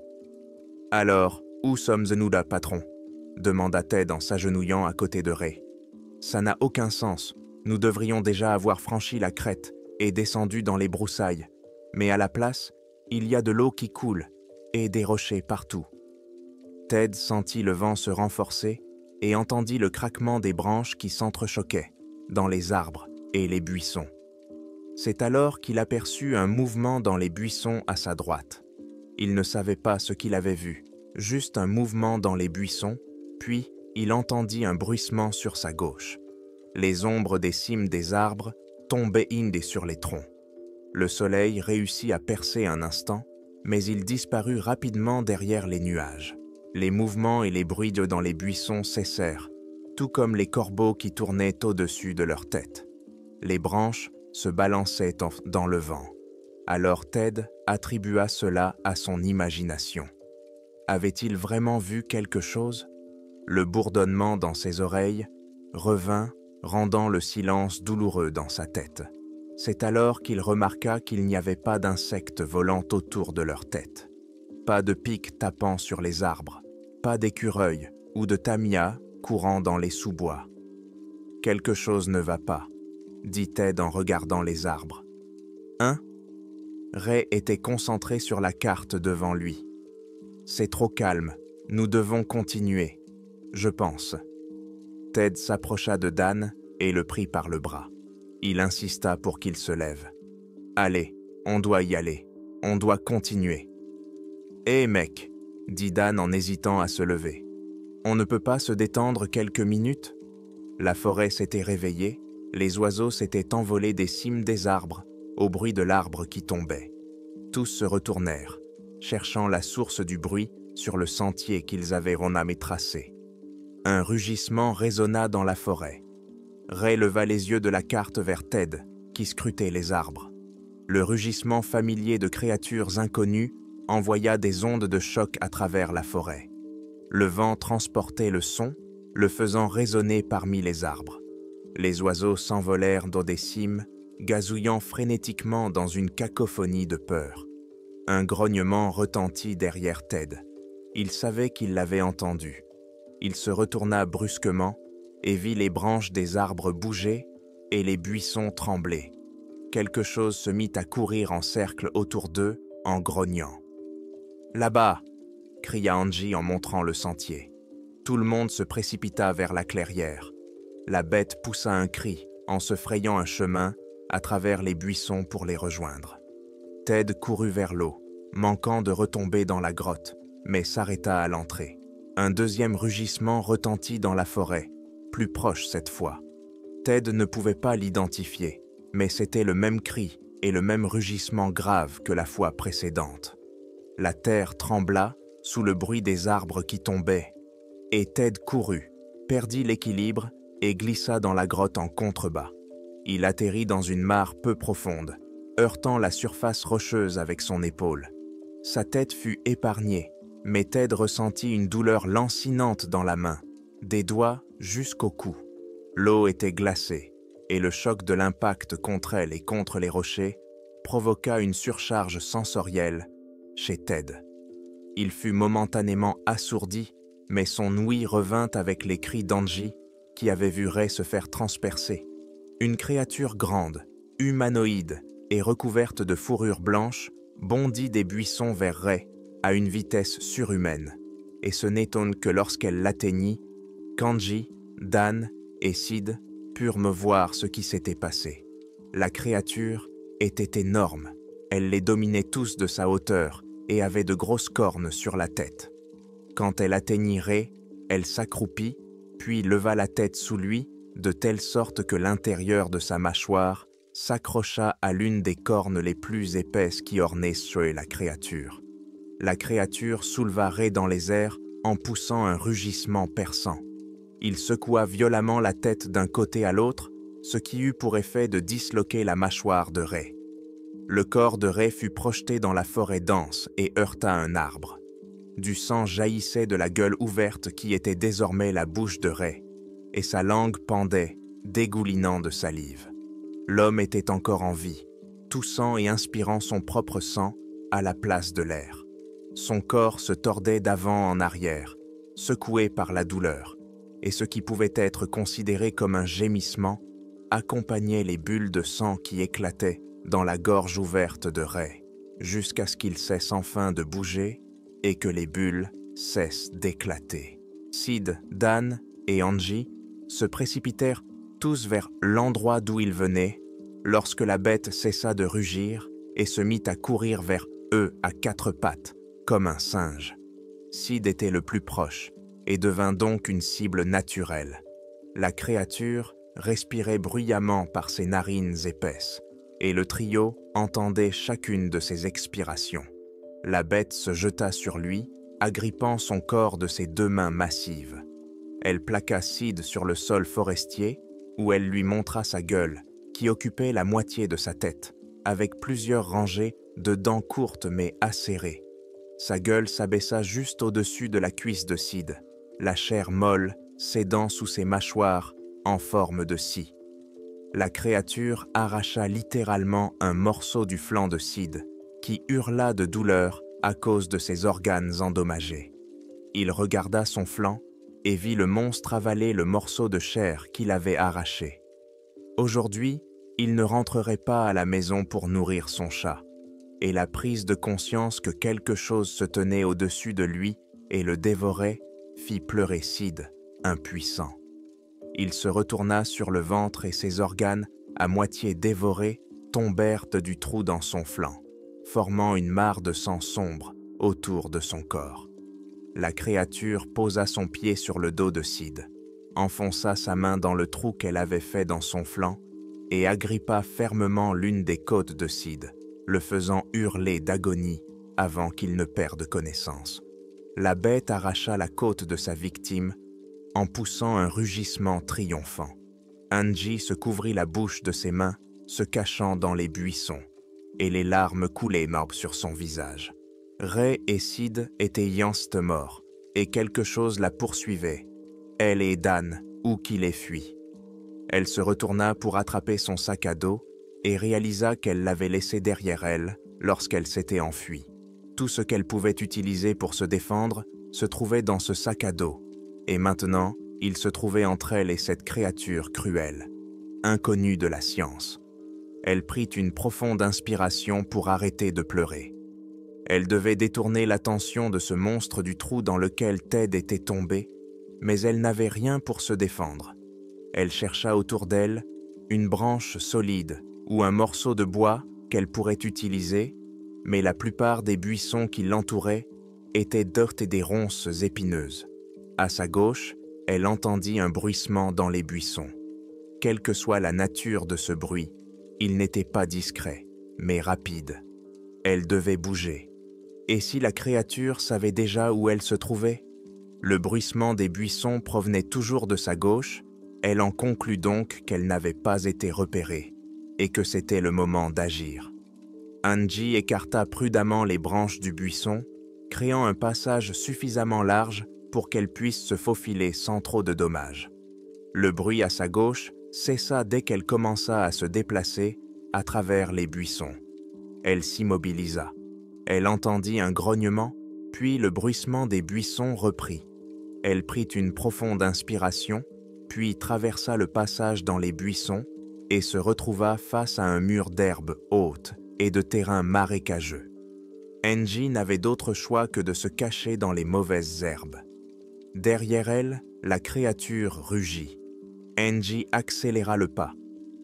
« Alors, où sommes-nous là, patron ?» demanda Ted en s'agenouillant à côté de Ray. « Ça n'a aucun sens. Nous devrions déjà avoir franchi la crête et descendu dans les broussailles. Mais à la place, il y a de l'eau qui coule et des rochers partout. » Ted sentit le vent se renforcer et entendit le craquement des branches qui s'entrechoquaient dans les arbres et les buissons. C'est alors qu'il aperçut un mouvement dans les buissons à sa droite. Il ne savait pas ce qu'il avait vu, juste un mouvement dans les buissons, puis il entendit un bruissement sur sa gauche. Les ombres des cimes des arbres tombaient sur les troncs. Le soleil réussit à percer un instant, mais il disparut rapidement derrière les nuages. Les mouvements et les bruits dans les buissons cessèrent, tout comme les corbeaux qui tournaient au-dessus de leur tête. Les branches se balançaient dans le vent. Alors Ted attribua cela à son imagination. Avait-il vraiment vu quelque chose? Le bourdonnement dans ses oreilles revint, rendant le silence douloureux dans sa tête. C'est alors qu'il remarqua qu'il n'y avait pas d'insectes volant autour de leur tête. Pas de pics tapant sur les arbres, pas d'écureuils ou de tamias courant dans les sous-bois. « Quelque chose ne va pas, » dit Ted en regardant les arbres. « Hein ?» Ray était concentré sur la carte devant lui. « C'est trop calme, nous devons continuer, je pense. » Ted s'approcha de Dan et le prit par le bras. Il insista pour qu'il se lève. « Allez, on doit y aller, on doit continuer. »« Hé mec, » dit Dan en hésitant à se lever. « On ne peut pas se détendre quelques minutes ?» La forêt s'était réveillée, les oiseaux s'étaient envolés des cimes des arbres, au bruit de l'arbre qui tombait. Tous se retournèrent, cherchant la source du bruit sur le sentier qu'ils avaient tracé. Un rugissement résonna dans la forêt. Ray leva les yeux de la carte vers Ted, qui scrutait les arbres. Le rugissement familier de créatures inconnues envoya des ondes de choc à travers la forêt. Le vent transportait le son, le faisant résonner parmi les arbres. Les oiseaux s'envolèrent dans des cimes, gazouillant frénétiquement dans une cacophonie de peur. Un grognement retentit derrière Ted. Il savait qu'il l'avait entendu. Il se retourna brusquement et vit les branches des arbres bouger et les buissons trembler. Quelque chose se mit à courir en cercle autour d'eux en grognant. « Là-bas !» cria Angie en montrant le sentier. Tout le monde se précipita vers la clairière. La bête poussa un cri en se frayant un chemin à travers les buissons pour les rejoindre. Ted courut vers l'eau, manquant de retomber dans la grotte, mais s'arrêta à l'entrée. Un deuxième rugissement retentit dans la forêt, plus proche cette fois. Ted ne pouvait pas l'identifier, mais c'était le même cri et le même rugissement grave que la fois précédente. La terre trembla sous le bruit des arbres qui tombaient, et Ted courut, perdit l'équilibre et glissa dans la grotte en contrebas. Il atterrit dans une mare peu profonde, heurtant la surface rocheuse avec son épaule. Sa tête fut épargnée, mais Ted ressentit une douleur lancinante dans la main, des doigts jusqu'au cou. L'eau était glacée, et le choc de l'impact contre elle et contre les rochers provoqua une surcharge sensorielle chez Ted. Il fut momentanément assourdi, mais son ouïe revint avec les cris d'Angie qui avait vu Ray se faire transpercer. Une créature grande, humanoïde et recouverte de fourrure blanche bondit des buissons vers Ray à une vitesse surhumaine, et ce n'étonne que lorsqu'elle l'atteignit, qu'Angie, Dan et Sid purent me voir ce qui s'était passé. La créature était énorme, elle les dominait tous de sa hauteur et avait de grosses cornes sur la tête. Quand elle atteignit Ray, elle s'accroupit, puis leva la tête sous lui, de telle sorte que l'intérieur de sa mâchoire s'accrocha à l'une des cornes les plus épaisses qui ornaient la créature. La créature souleva Ray dans les airs en poussant un rugissement perçant. Il secoua violemment la tête d'un côté à l'autre, ce qui eut pour effet de disloquer la mâchoire de Ray. Le corps de Ray fut projeté dans la forêt dense et heurta un arbre. Du sang jaillissait de la gueule ouverte qui était désormais la bouche de Ray, et sa langue pendait, dégoulinant de salive. L'homme était encore en vie, toussant et inspirant son propre sang à la place de l'air. Son corps se tordait d'avant en arrière, secoué par la douleur, et ce qui pouvait être considéré comme un gémissement accompagnait les bulles de sang qui éclataient dans la gorge ouverte de Ray, jusqu'à ce qu'il cesse enfin de bouger et que les bulles cessent d'éclater. Sid, Dan et Angie se précipitèrent tous vers l'endroit d'où ils venaient lorsque la bête cessa de rugir et se mit à courir vers eux à quatre pattes, comme un singe. Sid était le plus proche et devint donc une cible naturelle. La créature respirait bruyamment par ses narines épaisses, et le trio entendait chacune de ses expirations. La bête se jeta sur lui, agrippant son corps de ses deux mains massives. Elle plaqua Sid sur le sol forestier, où elle lui montra sa gueule, qui occupait la moitié de sa tête, avec plusieurs rangées de dents courtes mais acérées. Sa gueule s'abaissa juste au-dessus de la cuisse de Sid, la chair molle cédant sous ses mâchoires en forme de scie. La créature arracha littéralement un morceau du flanc de Sid, qui hurla de douleur à cause de ses organes endommagés. Il regarda son flanc et vit le monstre avaler le morceau de chair qu'il avait arraché. Aujourd'hui, il ne rentrerait pas à la maison pour nourrir son chat, et la prise de conscience que quelque chose se tenait au-dessus de lui et le dévorait fit pleurer Sid, impuissant. Il se retourna sur le ventre et ses organes, à moitié dévorés, tombèrent du trou dans son flanc, formant une mare de sang sombre autour de son corps. La créature posa son pied sur le dos de Sid, enfonça sa main dans le trou qu'elle avait fait dans son flanc et agrippa fermement l'une des côtes de Sid, le faisant hurler d'agonie avant qu'il ne perde connaissance. La bête arracha la côte de sa victime en poussant un rugissement triomphant. Angie se couvrit la bouche de ses mains, se cachant dans les buissons, et les larmes coulaient sur son visage. Ray et Sid étaient yinst morts, et quelque chose la poursuivait, elle et Dan, où qu'il ait fui. Elle se retourna pour attraper son sac à dos et réalisa qu'elle l'avait laissé derrière elle lorsqu'elle s'était enfuie. Tout ce qu'elle pouvait utiliser pour se défendre se trouvait dans ce sac à dos, et maintenant, il se trouvait entre elle et cette créature cruelle, inconnue de la science. Elle prit une profonde inspiration pour arrêter de pleurer. Elle devait détourner l'attention de ce monstre du trou dans lequel Ted était tombé, mais elle n'avait rien pour se défendre. Elle chercha autour d'elle une branche solide ou un morceau de bois qu'elle pourrait utiliser, mais la plupart des buissons qui l'entouraient étaient dotés des ronces épineuses. À sa gauche, elle entendit un bruissement dans les buissons. Quelle que soit la nature de ce bruit, il n'était pas discret, mais rapide. Elle devait bouger. Et si la créature savait déjà où elle se trouvait? Le bruissement des buissons provenait toujours de sa gauche, elle en conclut donc qu'elle n'avait pas été repérée, et que c'était le moment d'agir. Angie écarta prudemment les branches du buisson, créant un passage suffisamment large pour qu'elle puisse se faufiler sans trop de dommages. Le bruit à sa gauche cessa dès qu'elle commença à se déplacer à travers les buissons. Elle s'immobilisa. Elle entendit un grognement, puis le bruissement des buissons reprit. Elle prit une profonde inspiration, puis traversa le passage dans les buissons et se retrouva face à un mur d'herbe haute et de terrain marécageux. Angie n'avait d'autre choix que de se cacher dans les mauvaises herbes. Derrière elle, la créature rugit. Angie accéléra le pas.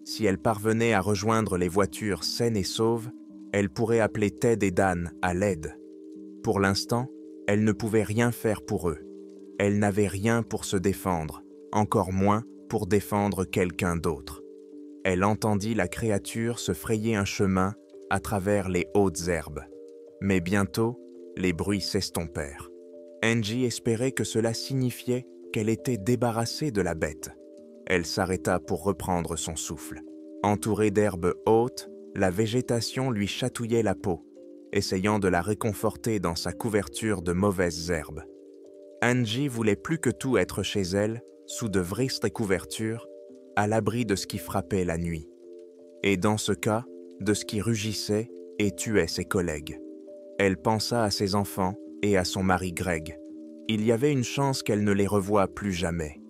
Si elle parvenait à rejoindre les voitures saines et sauves, elle pourrait appeler Ted et Dan à l'aide. Pour l'instant, elle ne pouvait rien faire pour eux. Elle n'avait rien pour se défendre, encore moins pour défendre quelqu'un d'autre. Elle entendit la créature se frayer un chemin à travers les hautes herbes. Mais bientôt, les bruits s'estompèrent. Angie espérait que cela signifiait qu'elle était débarrassée de la bête. Elle s'arrêta pour reprendre son souffle. Entourée d'herbes hautes, la végétation lui chatouillait la peau, essayant de la réconforter dans sa couverture de mauvaises herbes. Angie voulait plus que tout être chez elle, sous de vraies couvertures, à l'abri de ce qui frappait la nuit. Et dans ce cas, de ce qui rugissait et tuait ses collègues. Elle pensa à ses enfants et à son mari Greg. Il y avait une chance qu'elle ne les revoie plus jamais.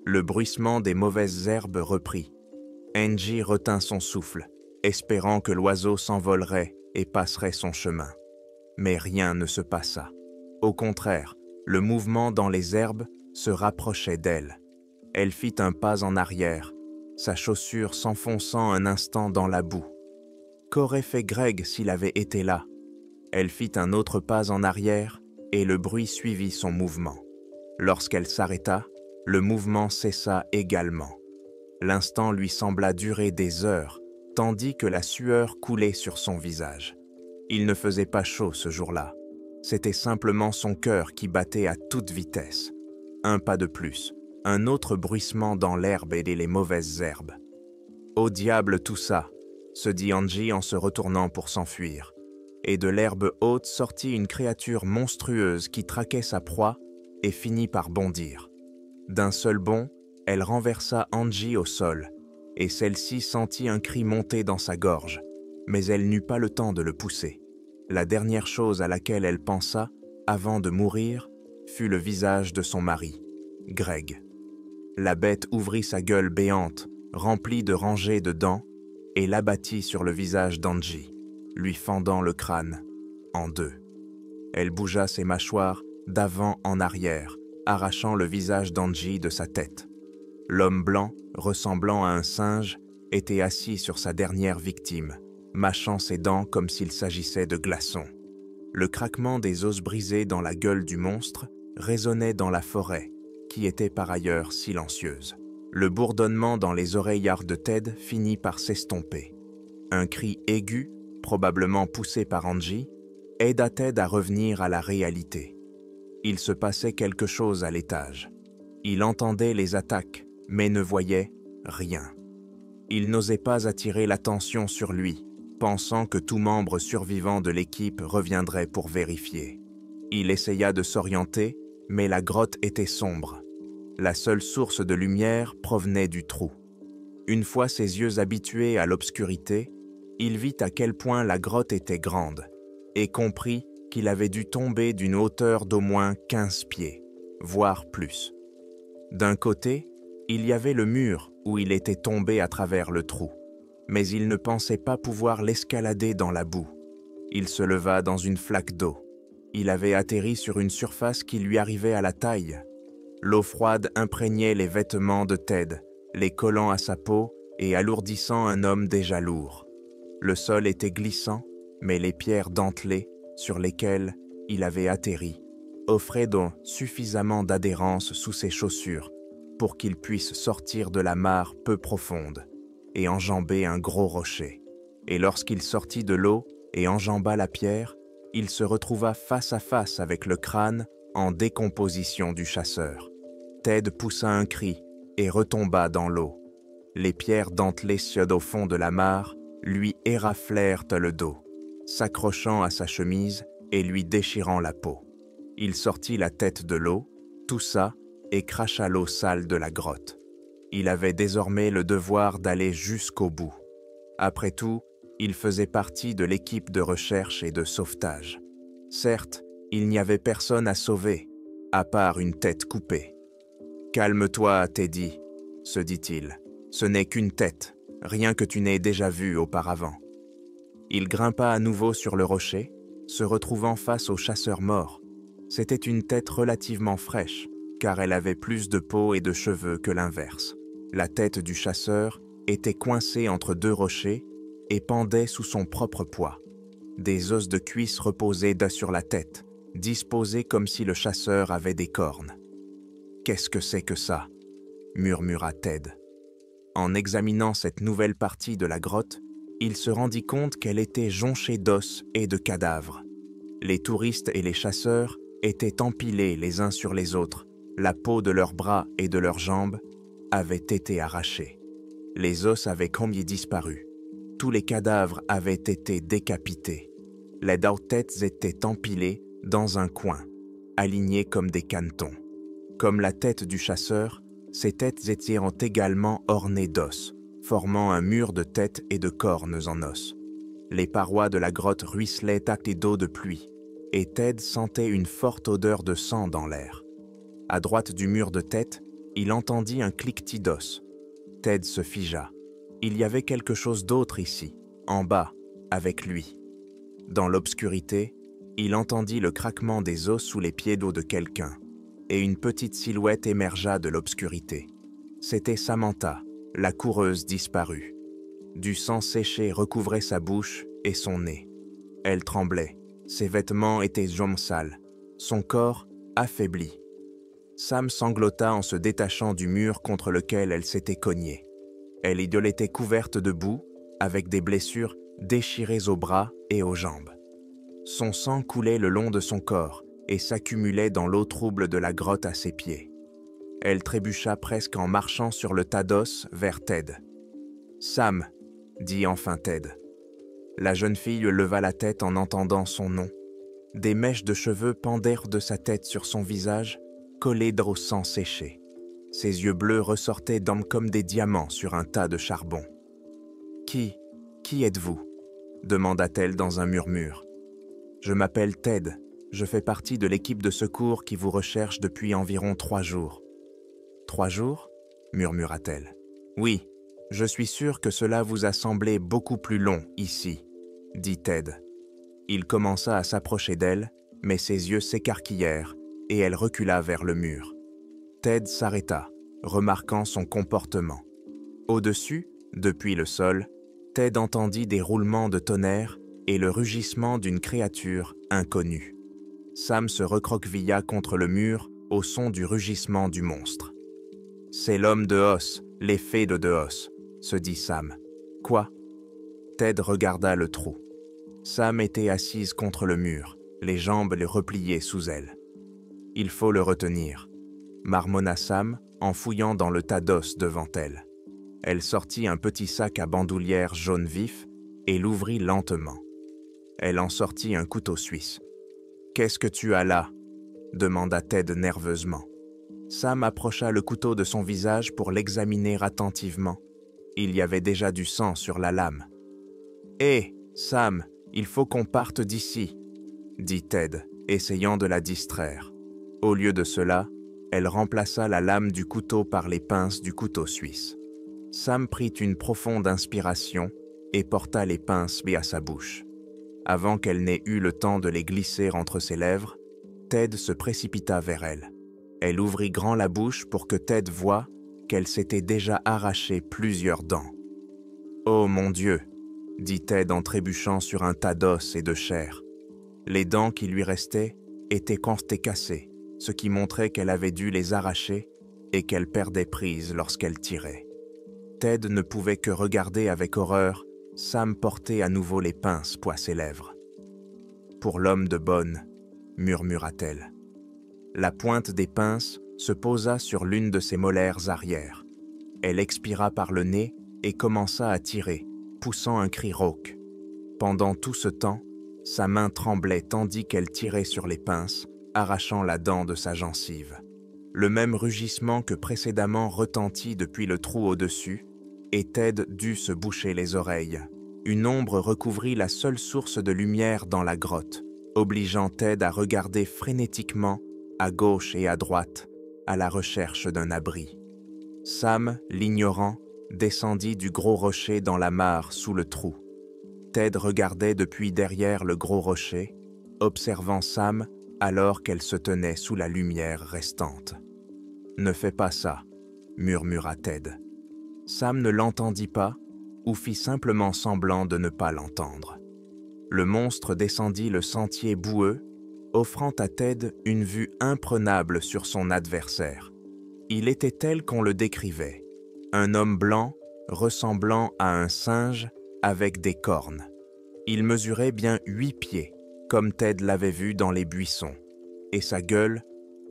Le bruissement des mauvaises herbes reprit. Angie retint son souffle, espérant que l'oiseau s'envolerait et passerait son chemin. Mais rien ne se passa. Au contraire, le mouvement dans les herbes se rapprochait d'elle. Elle fit un pas en arrière, sa chaussure s'enfonçant un instant dans la boue. Qu'aurait fait Greg s'il avait été là? Elle fit un autre pas en arrière et le bruit suivit son mouvement. Lorsqu'elle s'arrêta, le mouvement cessa également. L'instant lui sembla durer des heures, tandis que la sueur coulait sur son visage. Il ne faisait pas chaud ce jour-là. C'était simplement son cœur qui battait à toute vitesse. Un pas de plus, un autre bruissement dans l'herbe et les mauvaises herbes. « Au diable tout ça !» se dit Angie en se retournant pour s'enfuir. Et de l'herbe haute sortit une créature monstrueuse qui traquait sa proie et finit par bondir. D'un seul bond, elle renversa Angie au sol, et celle-ci sentit un cri monter dans sa gorge, mais elle n'eut pas le temps de le pousser. La dernière chose à laquelle elle pensa, avant de mourir, fut le visage de son mari, Greg. La bête ouvrit sa gueule béante, remplie de rangées de dents, et l'abattit sur le visage d'Angie, lui fendant le crâne en deux. Elle bougea ses mâchoires d'avant en arrière, arrachant le visage d'Angie de sa tête. L'homme blanc, ressemblant à un singe, était assis sur sa dernière victime, mâchant ses dents comme s'il s'agissait de glaçons. Le craquement des os brisés dans la gueule du monstre résonnait dans la forêt, qui était par ailleurs silencieuse. Le bourdonnement dans les oreillards de Ted finit par s'estomper. Un cri aigu, probablement poussé par Angie, aida Ted à revenir à la réalité. Il se passait quelque chose à l'étage. Il entendait les attaques, mais ne voyait rien. Il n'osait pas attirer l'attention sur lui, pensant que tout membre survivant de l'équipe reviendrait pour vérifier. Il essaya de s'orienter, mais la grotte était sombre. La seule source de lumière provenait du trou. Une fois ses yeux habitués à l'obscurité, il vit à quel point la grotte était grande et comprit qu'il avait dû tomber d'une hauteur d'au moins 15 pieds, voire plus. D'un côté, il y avait le mur où il était tombé à travers le trou, mais il ne pensait pas pouvoir l'escalader dans la boue. Il se leva dans une flaque d'eau. Il avait atterri sur une surface qui lui arrivait à la taille. L'eau froide imprégnait les vêtements de Ted, les collant à sa peau et alourdissant un homme déjà lourd. Le sol était glissant, mais les pierres dentelées, sur lesquelles il avait atterri, offraient donc suffisamment d'adhérence sous ses chaussures pour qu'il puisse sortir de la mare peu profonde et enjamber un gros rocher. Et lorsqu'il sortit de l'eau et enjamba la pierre, il se retrouva face à face avec le crâne en décomposition du chasseur. Ted poussa un cri et retomba dans l'eau. Les pierres dentelées au fond de la mare lui éraflèrent le dos, s'accrochant à sa chemise et lui déchirant la peau. Il sortit la tête de l'eau, toussa et cracha l'eau sale de la grotte. Il avait désormais le devoir d'aller jusqu'au bout. Après tout, il faisait partie de l'équipe de recherche et de sauvetage. Certes, il n'y avait personne à sauver, à part une tête coupée. « Calme-toi, Teddy, » se dit-il. « Ce n'est qu'une tête, rien que tu n'aies déjà vu auparavant. » Il grimpa à nouveau sur le rocher, se retrouvant face au chasseur mort. C'était une tête relativement fraîche, car elle avait plus de peau et de cheveux que l'inverse. La tête du chasseur était coincée entre deux rochers et pendait sous son propre poids. Des os de cuisse reposaient sur la tête, disposés comme si le chasseur avait des cornes. « Qu'est-ce que c'est que ça ?» murmura Ted. En examinant cette nouvelle partie de la grotte, il se rendit compte qu'elle était jonchée d'os et de cadavres. Les touristes et les chasseurs étaient empilés les uns sur les autres, la peau de leurs bras et de leurs jambes avait été arrachée. Les os avaient commis disparu. Tous les cadavres avaient été décapités. Les têtes étaient empilées dans un coin, alignées comme des canetons. Comme la tête du chasseur, ces têtes étaient également ornées d'os, formant un mur de têtes et de cornes en os. Les parois de la grotte ruisselaient tactées d'eau de pluie, et Ted sentait une forte odeur de sang dans l'air. À droite du mur de tête, il entendit un cliquetis d'os. Ted se figea. Il y avait quelque chose d'autre ici, en bas, avec lui. Dans l'obscurité, il entendit le craquement des os sous les pieds d'eau de quelqu'un, et une petite silhouette émergea de l'obscurité. C'était Samantha, la coureuse disparue. Du sang séché recouvrait sa bouche et son nez. Elle tremblait, ses vêtements étaient jaune sale, son corps affaibli. Sam sanglota en se détachant du mur contre lequel elle s'était cognée. Elle était couverte de boue, avec des blessures déchirées aux bras et aux jambes. Son sang coulait le long de son corps et s'accumulait dans l'eau trouble de la grotte à ses pieds. Elle trébucha presque en marchant sur le tas d'os vers Ted. « Sam !» dit enfin Ted. La jeune fille leva la tête en entendant son nom. Des mèches de cheveux pendèrent de sa tête sur son visage, collées au sang séché. Ses yeux bleus ressortaient d'hommes comme des diamants sur un tas de charbon. « Qui êtes-vous » demanda-t-elle dans un murmure. « Je m'appelle Ted. Je fais partie de l'équipe de secours qui vous recherche depuis environ 3 jours. »« 3 jours » murmura-t-elle. « Oui, je suis sûr que cela vous a semblé beaucoup plus long ici, » dit Ted. Il commença à s'approcher d'elle, mais ses yeux s'écarquillèrent et elle recula vers le mur. Ted s'arrêta, remarquant son comportement. Au-dessus, depuis le sol, Ted entendit des roulements de tonnerre et le rugissement d'une créature inconnue. Sam se recroquevilla contre le mur au son du rugissement du monstre. « C'est l'homme de os, l'effet de os », se dit Sam. « Quoi ?» Ted regarda le trou. Sam était assise contre le mur, les jambes les repliées sous elle. « Il faut le retenir », marmonna Sam en fouillant dans le tas d'os devant elle. Elle sortit un petit sac à bandoulière jaune vif et l'ouvrit lentement. Elle en sortit un couteau suisse. « Qu'est-ce que tu as là ?» demanda Ted nerveusement. Sam approcha le couteau de son visage pour l'examiner attentivement. Il y avait déjà du sang sur la lame. « Hé, Sam, il faut qu'on parte d'ici » dit Ted, essayant de la distraire. Au lieu de cela, elle remplaça la lame du couteau par les pinces du couteau suisse. Sam prit une profonde inspiration et porta les pinces à sa bouche. Avant qu'elle n'ait eu le temps de les glisser entre ses lèvres, Ted se précipita vers elle. Elle ouvrit grand la bouche pour que Ted voie qu'elle s'était déjà arraché plusieurs dents. « Oh mon Dieu !» dit Ted en trébuchant sur un tas d'os et de chair. Les dents qui lui restaient étaient cassées, ce qui montrait qu'elle avait dû les arracher et qu'elle perdait prise lorsqu'elle tirait. Ted ne pouvait que regarder avec horreur Sam porter à nouveau les pinces à ses lèvres. « Pour l'homme de bonne » murmura-t-elle. La pointe des pinces se posa sur l'une de ses molaires arrière. Elle expira par le nez et commença à tirer, poussant un cri rauque. Pendant tout ce temps, sa main tremblait tandis qu'elle tirait sur les pinces, arrachant la dent de sa gencive. Le même rugissement que précédemment retentit depuis le trou au-dessus, et Ted dut se boucher les oreilles. Une ombre recouvrit la seule source de lumière dans la grotte, obligeant Ted à regarder frénétiquement à gauche et à droite, à la recherche d'un abri. Sam, l'ignorant, descendit du gros rocher dans la mare sous le trou. Ted regardait depuis derrière le gros rocher, observant Sam alors qu'elle se tenait sous la lumière restante. « Ne fais pas ça » murmura Ted. Sam ne l'entendit pas ou fit simplement semblant de ne pas l'entendre. Le monstre descendit le sentier boueux, offrant à Ted une vue imprenable sur son adversaire. Il était tel qu'on le décrivait, un homme blanc ressemblant à un singe avec des cornes. Il mesurait bien 8 pieds, comme Ted l'avait vu dans les buissons, et sa gueule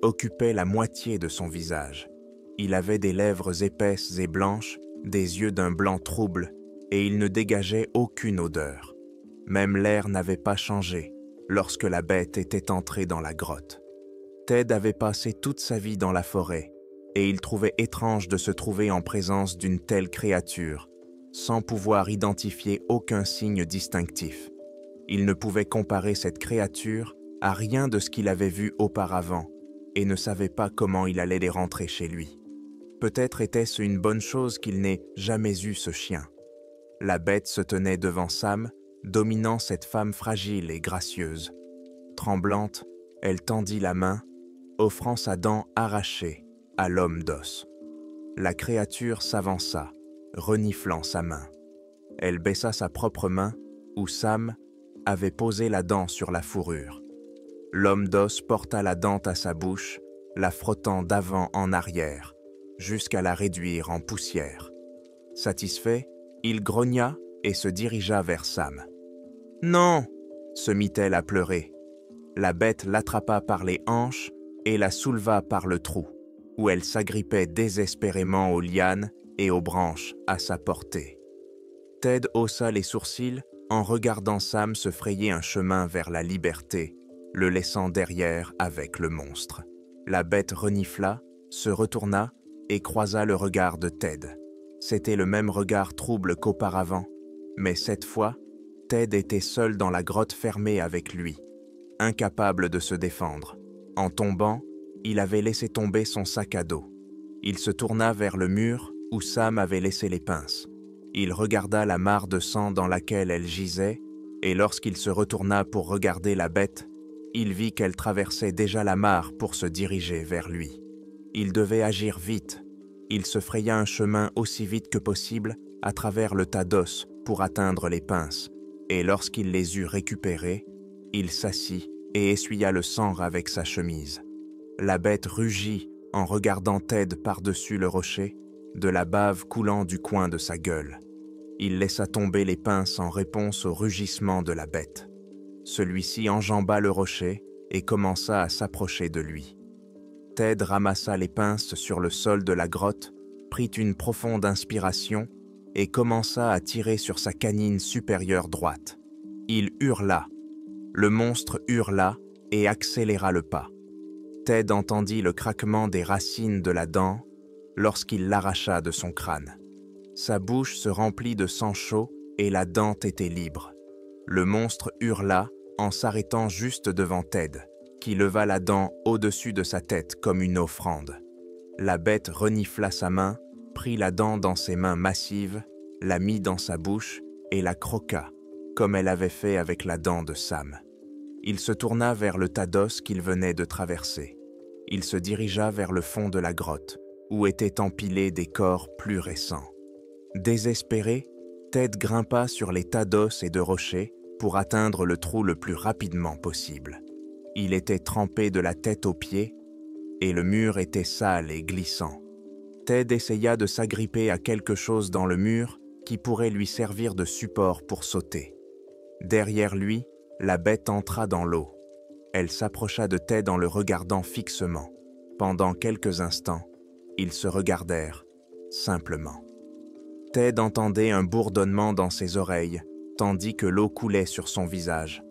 occupait la moitié de son visage. Il avait des lèvres épaisses et blanches, des yeux d'un blanc trouble, et il ne dégageait aucune odeur. Même l'air n'avait pas changé lorsque la bête était entrée dans la grotte. Ted avait passé toute sa vie dans la forêt, et il trouvait étrange de se trouver en présence d'une telle créature, sans pouvoir identifier aucun signe distinctif. Il ne pouvait comparer cette créature à rien de ce qu'il avait vu auparavant, et ne savait pas comment il allait les rentrer chez lui. Peut-être était-ce une bonne chose qu'il n'ait jamais eu ce chien. La bête se tenait devant Sam, dominant cette femme fragile et gracieuse. Tremblante, elle tendit la main, offrant sa dent arrachée à l'homme d'os. La créature s'avança, reniflant sa main. Elle baissa sa propre main, où Sam avait posé la dent sur la fourrure. L'homme d'os porta la dent à sa bouche, la frottant d'avant en arrière, jusqu'à la réduire en poussière. Satisfait, il grogna et se dirigea vers Sam. « Non !» se mit-elle à pleurer. La bête l'attrapa par les hanches et la souleva par le trou, où elle s'agrippait désespérément aux lianes et aux branches à sa portée. Ted haussa les sourcils en regardant Sam se frayer un chemin vers la liberté, le laissant derrière avec le monstre. La bête renifla, se retourna et croisa le regard de Ted. C'était le même regard trouble qu'auparavant, mais cette fois, Ted était seul dans la grotte fermée avec lui, incapable de se défendre. En tombant, il avait laissé tomber son sac à dos. Il se tourna vers le mur où Sam avait laissé les pinces. Il regarda la mare de sang dans laquelle elle gisait, et lorsqu'il se retourna pour regarder la bête, il vit qu'elle traversait déjà la mare pour se diriger vers lui. Il devait agir vite. Il se fraya un chemin aussi vite que possible à travers le tas d'os pour atteindre les pinces, et lorsqu'il les eut récupérées, il s'assit et essuya le sang avec sa chemise. La bête rugit en regardant Ted par-dessus le rocher, de la bave coulant du coin de sa gueule. Il laissa tomber les pinces en réponse au rugissement de la bête. Celui-ci enjamba le rocher et commença à s'approcher de lui. Ted ramassa les pinces sur le sol de la grotte, prit une profonde inspiration et commença à tirer sur sa canine supérieure droite. Il hurla. Le monstre hurla et accéléra le pas. Ted entendit le craquement des racines de la dent lorsqu'il l'arracha de son crâne. Sa bouche se remplit de sang chaud et la dent était libre. Le monstre hurla en s'arrêtant juste devant Ted, qui leva la dent au-dessus de sa tête comme une offrande. La bête renifla sa main, prit la dent dans ses mains massives, la mit dans sa bouche et la croqua, comme elle avait fait avec la dent de Sam. Il se tourna vers le tas d'os qu'il venait de traverser. Il se dirigea vers le fond de la grotte, où étaient empilés des corps plus récents. Désespéré, Ted grimpa sur les tas d'os et de rochers pour atteindre le trou le plus rapidement possible. Il était trempé de la tête aux pieds et le mur était sale et glissant. Ted essaya de s'agripper à quelque chose dans le mur qui pourrait lui servir de support pour sauter. Derrière lui, la bête entra dans l'eau. Elle s'approcha de Ted en le regardant fixement. Pendant quelques instants, ils se regardèrent, simplement. Ted entendait un bourdonnement dans ses oreilles, tandis que l'eau coulait sur son visage.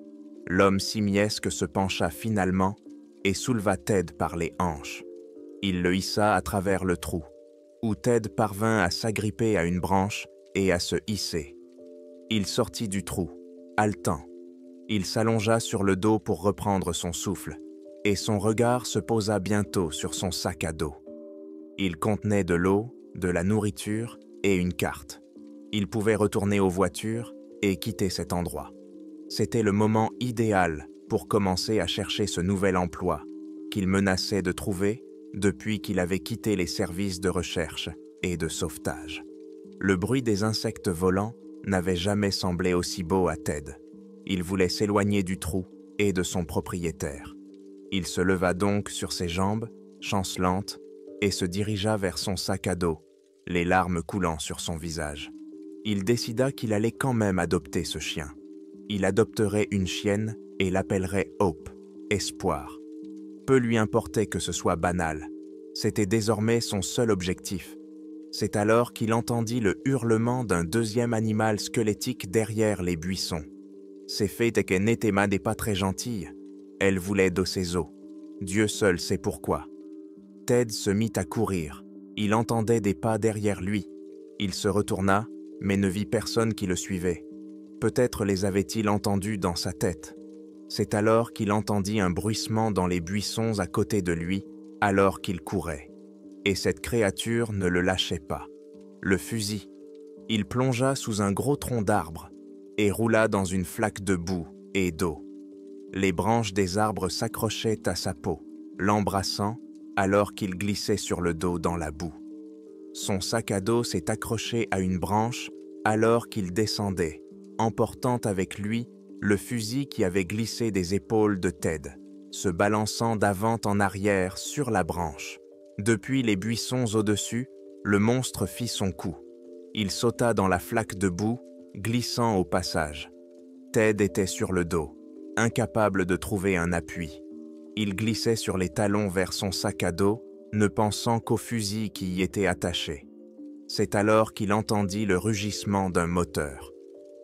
L'homme simiesque se pencha finalement et souleva Ted par les hanches. Il le hissa à travers le trou, où Ted parvint à s'agripper à une branche et à se hisser. Il sortit du trou, haletant. Il s'allongea sur le dos pour reprendre son souffle, et son regard se posa bientôt sur son sac à dos. Il contenait de l'eau, de la nourriture et une carte. Il pouvait retourner aux voitures et quitter cet endroit. C'était le moment idéal pour commencer à chercher ce nouvel emploi qu'il menaçait de trouver depuis qu'il avait quitté les services de recherche et de sauvetage. Le bruit des insectes volants n'avait jamais semblé aussi beau à Ted. Il voulait s'éloigner du trou et de son propriétaire. Il se leva donc sur ses jambes, chancelante, et se dirigea vers son sac à dos, les larmes coulant sur son visage. Il décida qu'il allait quand même adopter ce chien. Il adopterait une chienne et l'appellerait Hope, espoir. Peu lui importait que ce soit banal. C'était désormais son seul objectif. C'est alors qu'il entendit le hurlement d'un deuxième animal squelettique derrière les buissons. C'est fait que Netema n'est pas très gentille. Elle voulait d'eau ses os. Dieu seul sait pourquoi. Ted se mit à courir. Il entendait des pas derrière lui. Il se retourna, mais ne vit personne qui le suivait. Peut-être les avait-il entendus dans sa tête. C'est alors qu'il entendit un bruissement dans les buissons à côté de lui, alors qu'il courait. Et cette créature ne le lâchait pas. Le fusil. Il plongea sous un gros tronc d'arbre et roula dans une flaque de boue et d'eau. Les branches des arbres s'accrochaient à sa peau, l'embrassant alors qu'il glissait sur le dos dans la boue. Son sac à dos s'est accroché à une branche alors qu'il descendait, emportant avec lui le fusil qui avait glissé des épaules de Ted, se balançant d'avant en arrière sur la branche. Depuis les buissons au-dessus, le monstre fit son coup. Il sauta dans la flaque de boue, glissant au passage. Ted était sur le dos, incapable de trouver un appui. Il glissait sur les talons vers son sac à dos, ne pensant qu'au fusil qui y était attaché. C'est alors qu'il entendit le rugissement d'un moteur.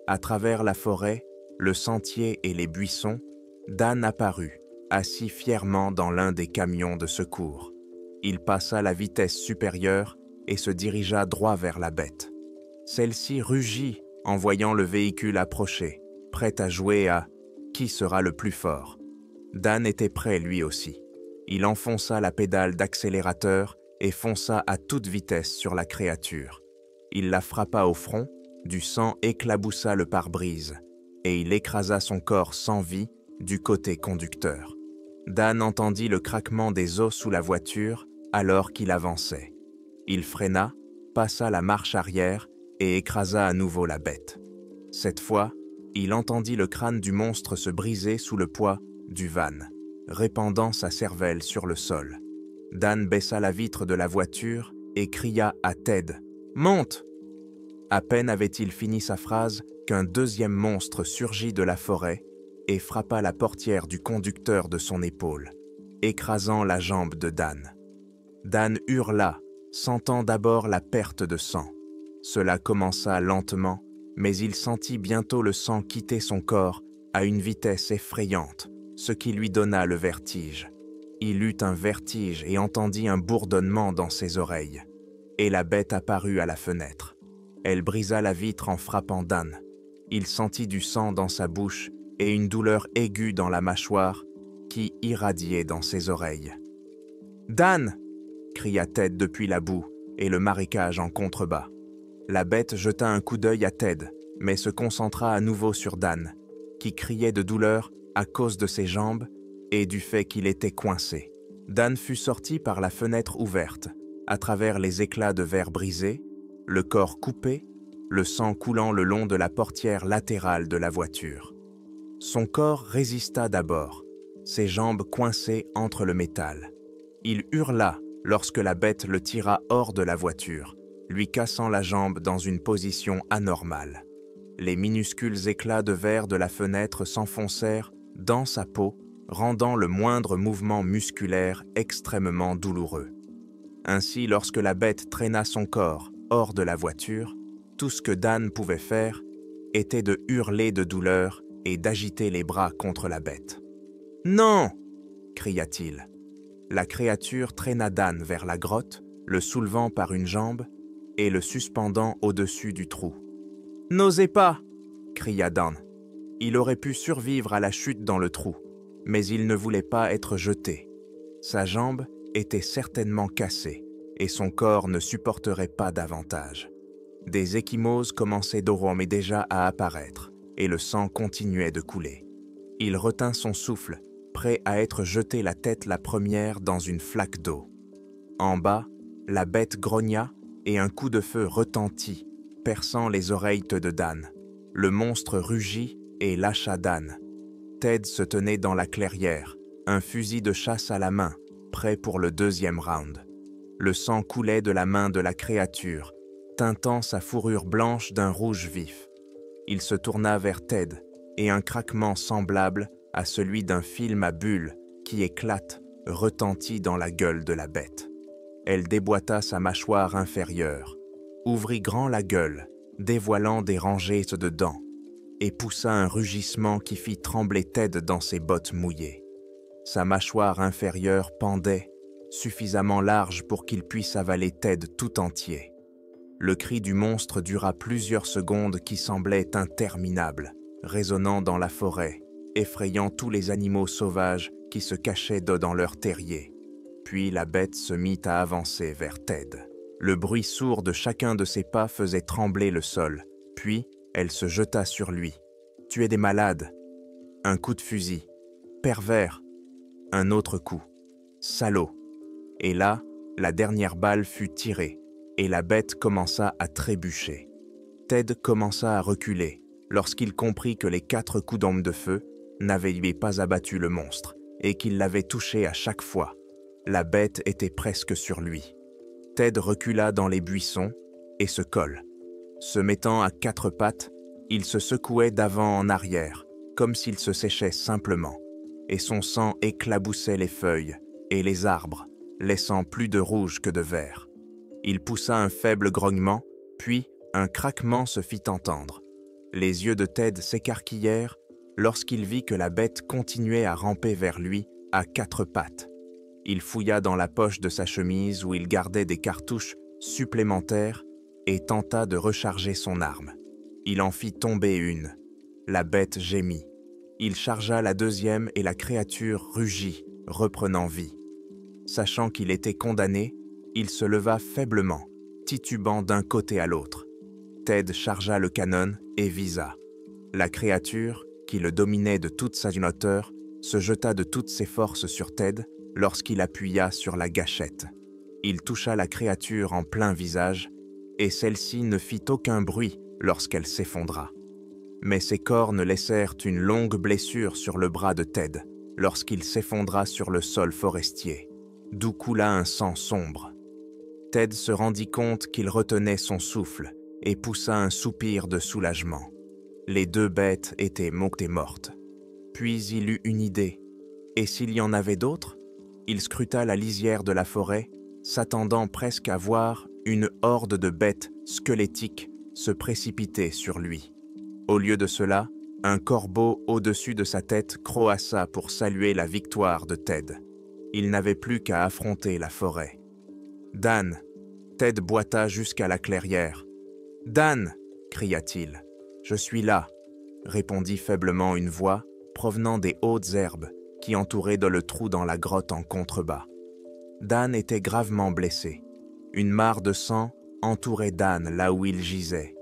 À travers la forêt, le sentier et les buissons, Dan apparut, assis fièrement dans l'un des camions de secours. Il passa la vitesse supérieure et se dirigea droit vers la bête. Celle-ci rugit en voyant le véhicule approcher, prête à jouer à « Qui sera le plus fort ?» Dan était prêt lui aussi. Il enfonça la pédale d'accélérateur et fonça à toute vitesse sur la créature. Il la frappa au front, du sang éclaboussa le pare-brise, et il écrasa son corps sans vie du côté conducteur. Dan entendit le craquement des os sous la voiture alors qu'il avançait. Il freina, passa la marche arrière et écrasa à nouveau la bête. Cette fois, il entendit le crâne du monstre se briser sous le poids du van, répandant sa cervelle sur le sol. Dan baissa la vitre de la voiture et cria à Ted « Monte !» À peine avait-il fini sa phrase qu'un deuxième monstre surgit de la forêt et frappa la portière du conducteur de son épaule, écrasant la jambe de Dan. Dan hurla, sentant d'abord la perte de sang. Cela commença lentement, mais il sentit bientôt le sang quitter son corps à une vitesse effrayante, ce qui lui donna le vertige. Il eut un vertige et entendit un bourdonnement dans ses oreilles. Et la bête apparut à la fenêtre. Elle brisa la vitre en frappant Dan. Il sentit du sang dans sa bouche et une douleur aiguë dans la mâchoire qui irradiait dans ses oreilles. « Dan !» cria Ted depuis la boue et le marécage en contrebas. La bête jeta un coup d'œil à Ted, mais se concentra à nouveau sur Dan, qui criait de douleur à cause de ses jambes et du fait qu'il était coincé. Dan fut sorti par la fenêtre ouverte, à travers les éclats de verre brisés, le corps coupé, le sang coulant le long de la portière latérale de la voiture. Son corps résista d'abord, ses jambes coincées entre le métal. Il hurla lorsque la bête le tira hors de la voiture, lui cassant la jambe dans une position anormale. Les minuscules éclats de verre de la fenêtre s'enfoncèrent dans sa peau, rendant le moindre mouvement musculaire extrêmement douloureux. Ainsi, lorsque la bête traîna son corps hors de la voiture, tout ce que Dan pouvait faire était de hurler de douleur et d'agiter les bras contre la bête. « Non !» cria-t-il. La créature traîna Dan vers la grotte, le soulevant par une jambe et le suspendant au-dessus du trou. « N'osez pas !» cria Dan. Il aurait pu survivre à la chute dans le trou, mais il ne voulait pas être jeté. Sa jambe était certainement cassée et son corps ne supporterait pas davantage. Des ecchymoses commençaient d'Orom et déjà à apparaître, et le sang continuait de couler. Il retint son souffle, prêt à être jeté la tête la première dans une flaque d'eau. En bas, la bête grogna et un coup de feu retentit, perçant les oreilles de Dan. Le monstre rugit et lâcha Dan. Ted se tenait dans la clairière, un fusil de chasse à la main, prêt pour le deuxième round. Le sang coulait de la main de la créature, teintant sa fourrure blanche d'un rouge vif. Il se tourna vers Ted, et un craquement semblable à celui d'un film à bulles qui éclate retentit dans la gueule de la bête. Elle déboîta sa mâchoire inférieure, ouvrit grand la gueule, dévoilant des rangées de dents, et poussa un rugissement qui fit trembler Ted dans ses bottes mouillées. Sa mâchoire inférieure pendait, suffisamment large pour qu'il puisse avaler Ted tout entier. Le cri du monstre dura plusieurs secondes qui semblaient interminables, résonnant dans la forêt, effrayant tous les animaux sauvages qui se cachaient dans leur terrier. Puis la bête se mit à avancer vers Ted. Le bruit sourd de chacun de ses pas faisait trembler le sol, puis elle se jeta sur lui. « Tu es des malades !» Un coup de fusil. « Pervers !» Un autre coup. « Salaud !» Et là, la dernière balle fut tirée, et la bête commença à trébucher. Ted commença à reculer, lorsqu'il comprit que les 4 coups d'arme de feu n'avaient pas abattu le monstre, et qu'il l'avait touché à chaque fois. La bête était presque sur lui. Ted recula dans les buissons et se colle. Se mettant à 4 pattes, il se secouait d'avant en arrière, comme s'il se séchait simplement, et son sang éclaboussait les feuilles et les arbres, laissant plus de rouge que de vert. Il poussa un faible grognement, puis un craquement se fit entendre. Les yeux de Ted s'écarquillèrent lorsqu'il vit que la bête continuait à ramper vers lui à 4 pattes. Il fouilla dans la poche de sa chemise où il gardait des cartouches supplémentaires et tenta de recharger son arme. Il en fit tomber une. La bête gémit. Il chargea la deuxième et la créature rugit, reprenant vie. Sachant qu'il était condamné, il se leva faiblement, titubant d'un côté à l'autre. Ted chargea le canon et visa. La créature, qui le dominait de toute sa hauteur, se jeta de toutes ses forces sur Ted lorsqu'il appuya sur la gâchette. Il toucha la créature en plein visage, et celle-ci ne fit aucun bruit lorsqu'elle s'effondra. Mais ses cornes laissèrent une longue blessure sur le bras de Ted lorsqu'il s'effondra sur le sol forestier, d'où coula un sang sombre. Ted se rendit compte qu'il retenait son souffle et poussa un soupir de soulagement. Les 2 bêtes étaient mortes. Puis il eut une idée. Et s'il y en avait d'autres? Il scruta la lisière de la forêt, s'attendant presque à voir une horde de bêtes squelettiques se précipiter sur lui. Au lieu de cela, un corbeau au-dessus de sa tête croassa pour saluer la victoire de Ted. Il n'avait plus qu'à affronter la forêt. « Dan !» Ted boita jusqu'à la clairière. « Dan !» cria-t-il. « Je suis là !» répondit faiblement une voix provenant des hautes herbes qui entouraient le trou dans la grotte en contrebas. Dan était gravement blessé. Une mare de sang entourait Dan là où il gisait.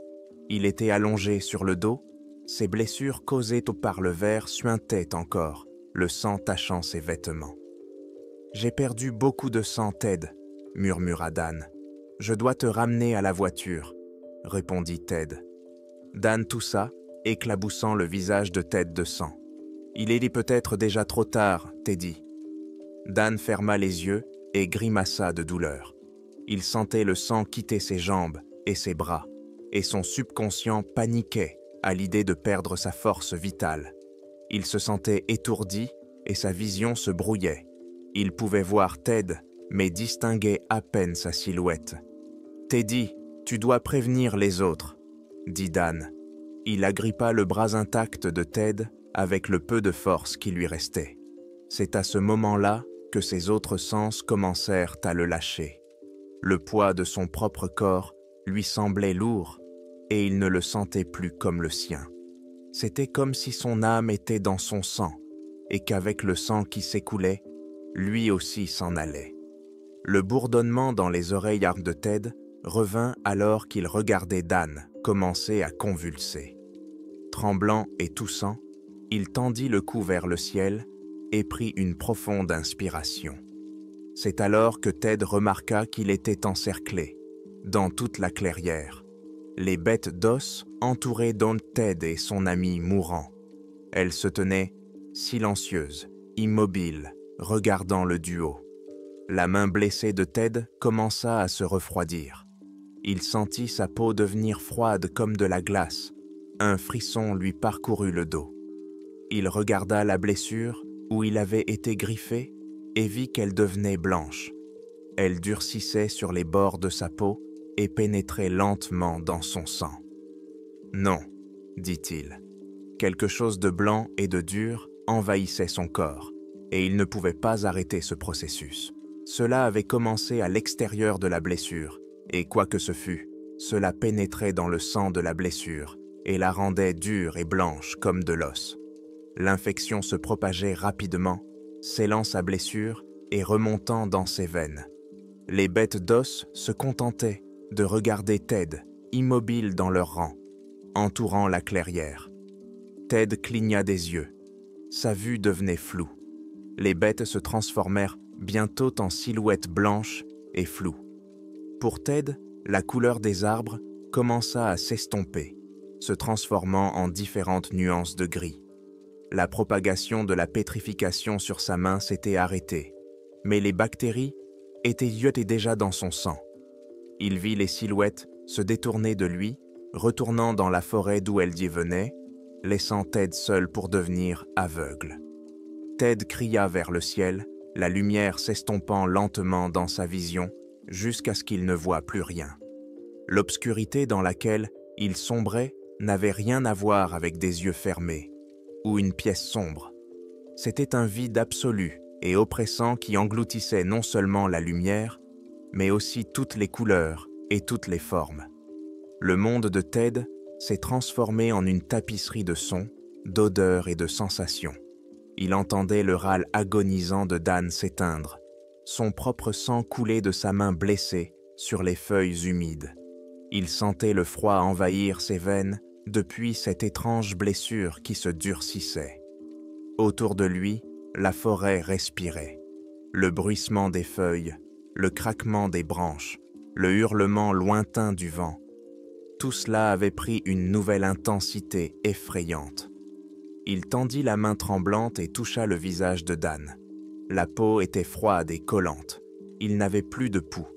Il était allongé sur le dos, ses blessures causées par le ver suintaient encore, le sang tachant ses vêtements. « J'ai perdu beaucoup de sang, Ted, » murmura Dan. « Je dois te ramener à la voiture, » répondit Ted. Dan toussa, éclaboussant le visage de Ted de sang. « Il est peut-être déjà trop tard, Teddy. » Dan ferma les yeux et grimaça de douleur. Il sentait le sang quitter ses jambes et ses bras, et son subconscient paniquait à l'idée de perdre sa force vitale. Il se sentait étourdi et sa vision se brouillait. Il pouvait voir Ted, mais distinguait à peine sa silhouette. « Teddy, tu dois prévenir les autres, » dit Dan. Il agrippa le bras intact de Ted avec le peu de force qui lui restait. C'est à ce moment-là que ses autres sens commencèrent à le lâcher. Le poids de son propre corps lui semblait lourd et il ne le sentait plus comme le sien. C'était comme si son âme était dans son sang et qu'avec le sang qui s'écoulait, lui aussi s'en allait. Le bourdonnement dans les oreilles de Ted revint alors qu'il regardait Dan commencer à convulser. Tremblant et toussant, il tendit le cou vers le ciel et prit une profonde inspiration. C'est alors que Ted remarqua qu'il était encerclé, dans toute la clairière. Les bêtes d'os entouraient donc Ted et son ami mourant. Elles se tenaient silencieuses, immobiles, regardant le duo. La main blessée de Ted commença à se refroidir. Il sentit sa peau devenir froide comme de la glace. Un frisson lui parcourut le dos. Il regarda la blessure où il avait été griffé et vit qu'elle devenait blanche. Elle durcissait sur les bords de sa peau et pénétrait lentement dans son sang. « Non, dit-il. Quelque chose de blanc et de dur envahissait son corps, et il ne pouvait pas arrêter ce processus. Cela avait commencé à l'extérieur de la blessure, et quoi que ce fût, cela pénétrait dans le sang de la blessure et la rendait dure et blanche comme de l'os. L'infection se propageait rapidement, scellant sa blessure et remontant dans ses veines. Les bêtes d'os se contentaient de regarder Ted, immobile dans leur rang, entourant la clairière. Ted cligna des yeux. Sa vue devenait floue. Les bêtes se transformèrent bientôt en silhouettes blanches et floues. Pour Ted, la couleur des arbres commença à s'estomper, se transformant en différentes nuances de gris. La propagation de la pétrification sur sa main s'était arrêtée, mais les bactéries étaient déjà dans son sang. Il vit les silhouettes se détourner de lui, retournant dans la forêt d'où elles y venaient, laissant Ted seul pour devenir aveugle. Ted cria vers le ciel, la lumière s'estompant lentement dans sa vision jusqu'à ce qu'il ne voie plus rien. L'obscurité dans laquelle il sombrait n'avait rien à voir avec des yeux fermés ou une pièce sombre. C'était un vide absolu et oppressant qui engloutissait non seulement la lumière, mais aussi toutes les couleurs et toutes les formes. Le monde de Ted s'est transformé en une tapisserie de sons, d'odeurs et de sensations. Il entendait le râle agonisant de Dan s'éteindre, son propre sang couler de sa main blessée sur les feuilles humides. Il sentait le froid envahir ses veines depuis cette étrange blessure qui se durcissait. Autour de lui, la forêt respirait. Le bruissement des feuilles, le craquement des branches, le hurlement lointain du vent. Tout cela avait pris une nouvelle intensité effrayante. Il tendit la main tremblante et toucha le visage de Dan. La peau était froide et collante. Il n'avait plus de pouls.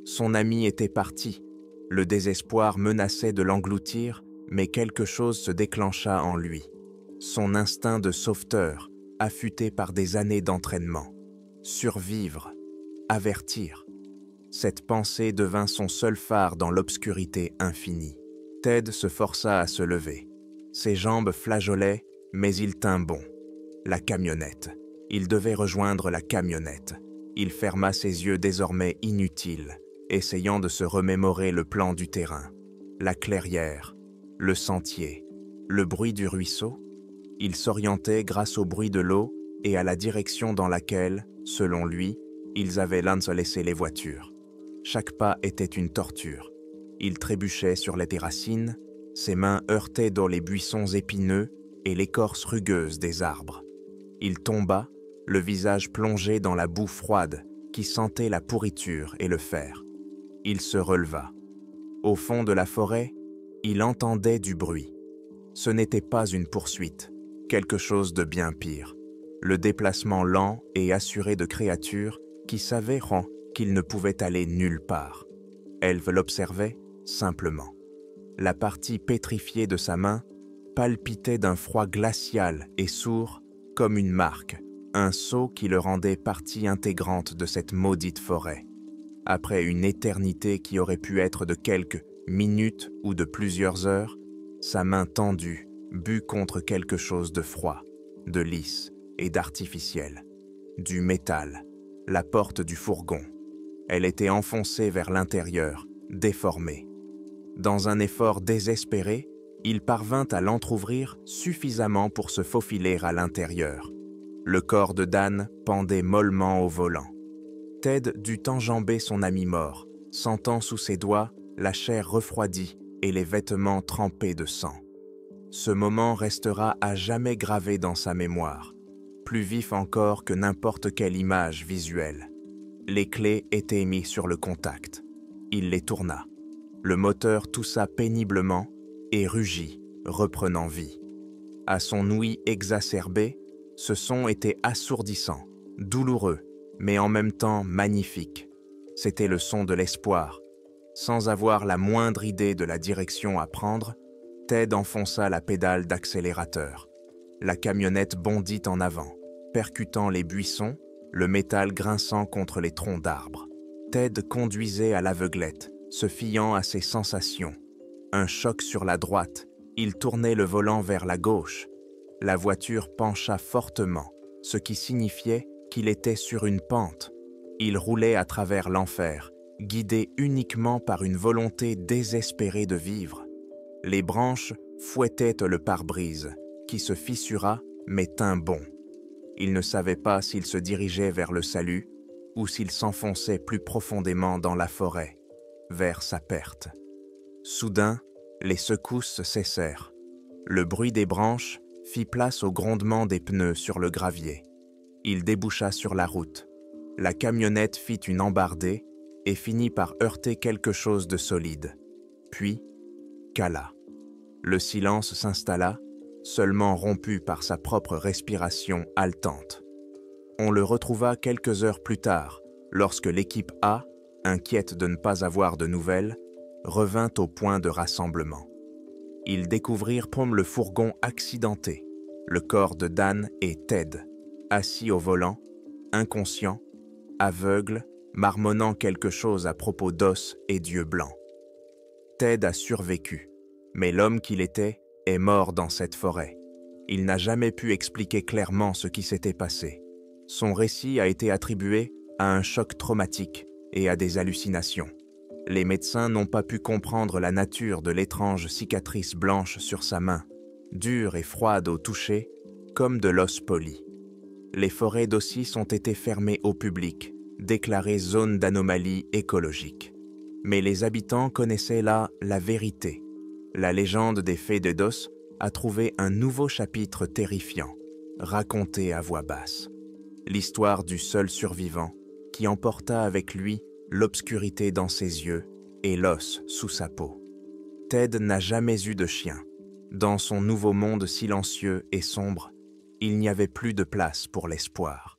Son ami était parti. Le désespoir menaçait de l'engloutir, mais quelque chose se déclencha en lui. Son instinct de sauveteur, affûté par des années d'entraînement. Survivre, avertir. Cette pensée devint son seul phare dans l'obscurité infinie. Ted se força à se lever. Ses jambes flageolaient, mais il tint bon. La camionnette. Il devait rejoindre la camionnette. Il ferma ses yeux désormais inutiles, essayant de se remémorer le plan du terrain. La clairière, le sentier, le bruit du ruisseau. Il s'orientait grâce au bruit de l'eau et à la direction dans laquelle, selon lui, ils avaient laissé les voitures. Chaque pas était une torture. Il trébuchait sur les racines, ses mains heurtaient dans les buissons épineux et l'écorce rugueuse des arbres. Il tomba, le visage plongé dans la boue froide qui sentait la pourriture et le fer. Il se releva. Au fond de la forêt, il entendait du bruit. Ce n'était pas une poursuite, quelque chose de bien pire. Le déplacement lent et assuré de créatures qui savaient qu'ils ne pouvaient aller nulle part. Elve l'observait simplement. La partie pétrifiée de sa main palpitait d'un froid glacial et sourd comme une marque, un sceau qui le rendait partie intégrante de cette maudite forêt. Après une éternité qui aurait pu être de quelques minutes ou de plusieurs heures, sa main tendue but contre quelque chose de froid, de lisse et d'artificiel. Du métal, la porte du fourgon. Elle était enfoncée vers l'intérieur, déformée. Dans un effort désespéré, il parvint à l'entrouvrir suffisamment pour se faufiler à l'intérieur. Le corps de Dan pendait mollement au volant. Ted dut enjamber son ami mort, sentant sous ses doigts la chair refroidie et les vêtements trempés de sang. Ce moment restera à jamais gravé dans sa mémoire, plus vif encore que n'importe quelle image visuelle. Les clés étaient mises sur le contact. Il les tourna. Le moteur toussa péniblement et rugit, reprenant vie. À son ouïe exacerbée, ce son était assourdissant, douloureux, mais en même temps magnifique. C'était le son de l'espoir. Sans avoir la moindre idée de la direction à prendre, Ted enfonça la pédale d'accélérateur. La camionnette bondit en avant, percutant les buissons le métal grinçant contre les troncs d'arbres. Ted conduisait à l'aveuglette, se fiant à ses sensations. Un choc sur la droite, il tournait le volant vers la gauche. La voiture pencha fortement, ce qui signifiait qu'il était sur une pente. Il roulait à travers l'enfer, guidé uniquement par une volonté désespérée de vivre. Les branches fouettaient le pare-brise, qui se fissura mais tint bon. Il ne savait pas s'il se dirigeait vers le salut ou s'il s'enfonçait plus profondément dans la forêt, vers sa perte. Soudain, les secousses cessèrent. Le bruit des branches fit place au grondement des pneus sur le gravier. Il déboucha sur la route. La camionnette fit une embardée et finit par heurter quelque chose de solide. Puis, cala. Le silence s'installa, seulement rompu par sa propre respiration haletante. On le retrouva quelques heures plus tard, lorsque l'équipe A, inquiète de ne pas avoir de nouvelles, revint au point de rassemblement. Ils découvrirent le fourgon accidenté, le corps de Dan et Ted, assis au volant, inconscients, aveugles, marmonnant quelque chose à propos d'os et d'yeux blancs. Ted a survécu, mais l'homme qu'il était est mort dans cette forêt. Il n'a jamais pu expliquer clairement ce qui s'était passé. Son récit a été attribué à un choc traumatique et à des hallucinations. Les médecins n'ont pas pu comprendre la nature de l'étrange cicatrice blanche sur sa main, dure et froide au toucher, comme de l'os poli. Les forêts d'Ossis ont été fermées au public, déclarées zone d'anomalie écologique. Mais les habitants connaissaient là la vérité. La légende des fées de Dos a trouvé un nouveau chapitre terrifiant, raconté à voix basse. L'histoire du seul survivant qui emporta avec lui l'obscurité dans ses yeux et l'os sous sa peau. Ted n'a jamais eu de chien. Dans son nouveau monde silencieux et sombre, il n'y avait plus de place pour l'espoir.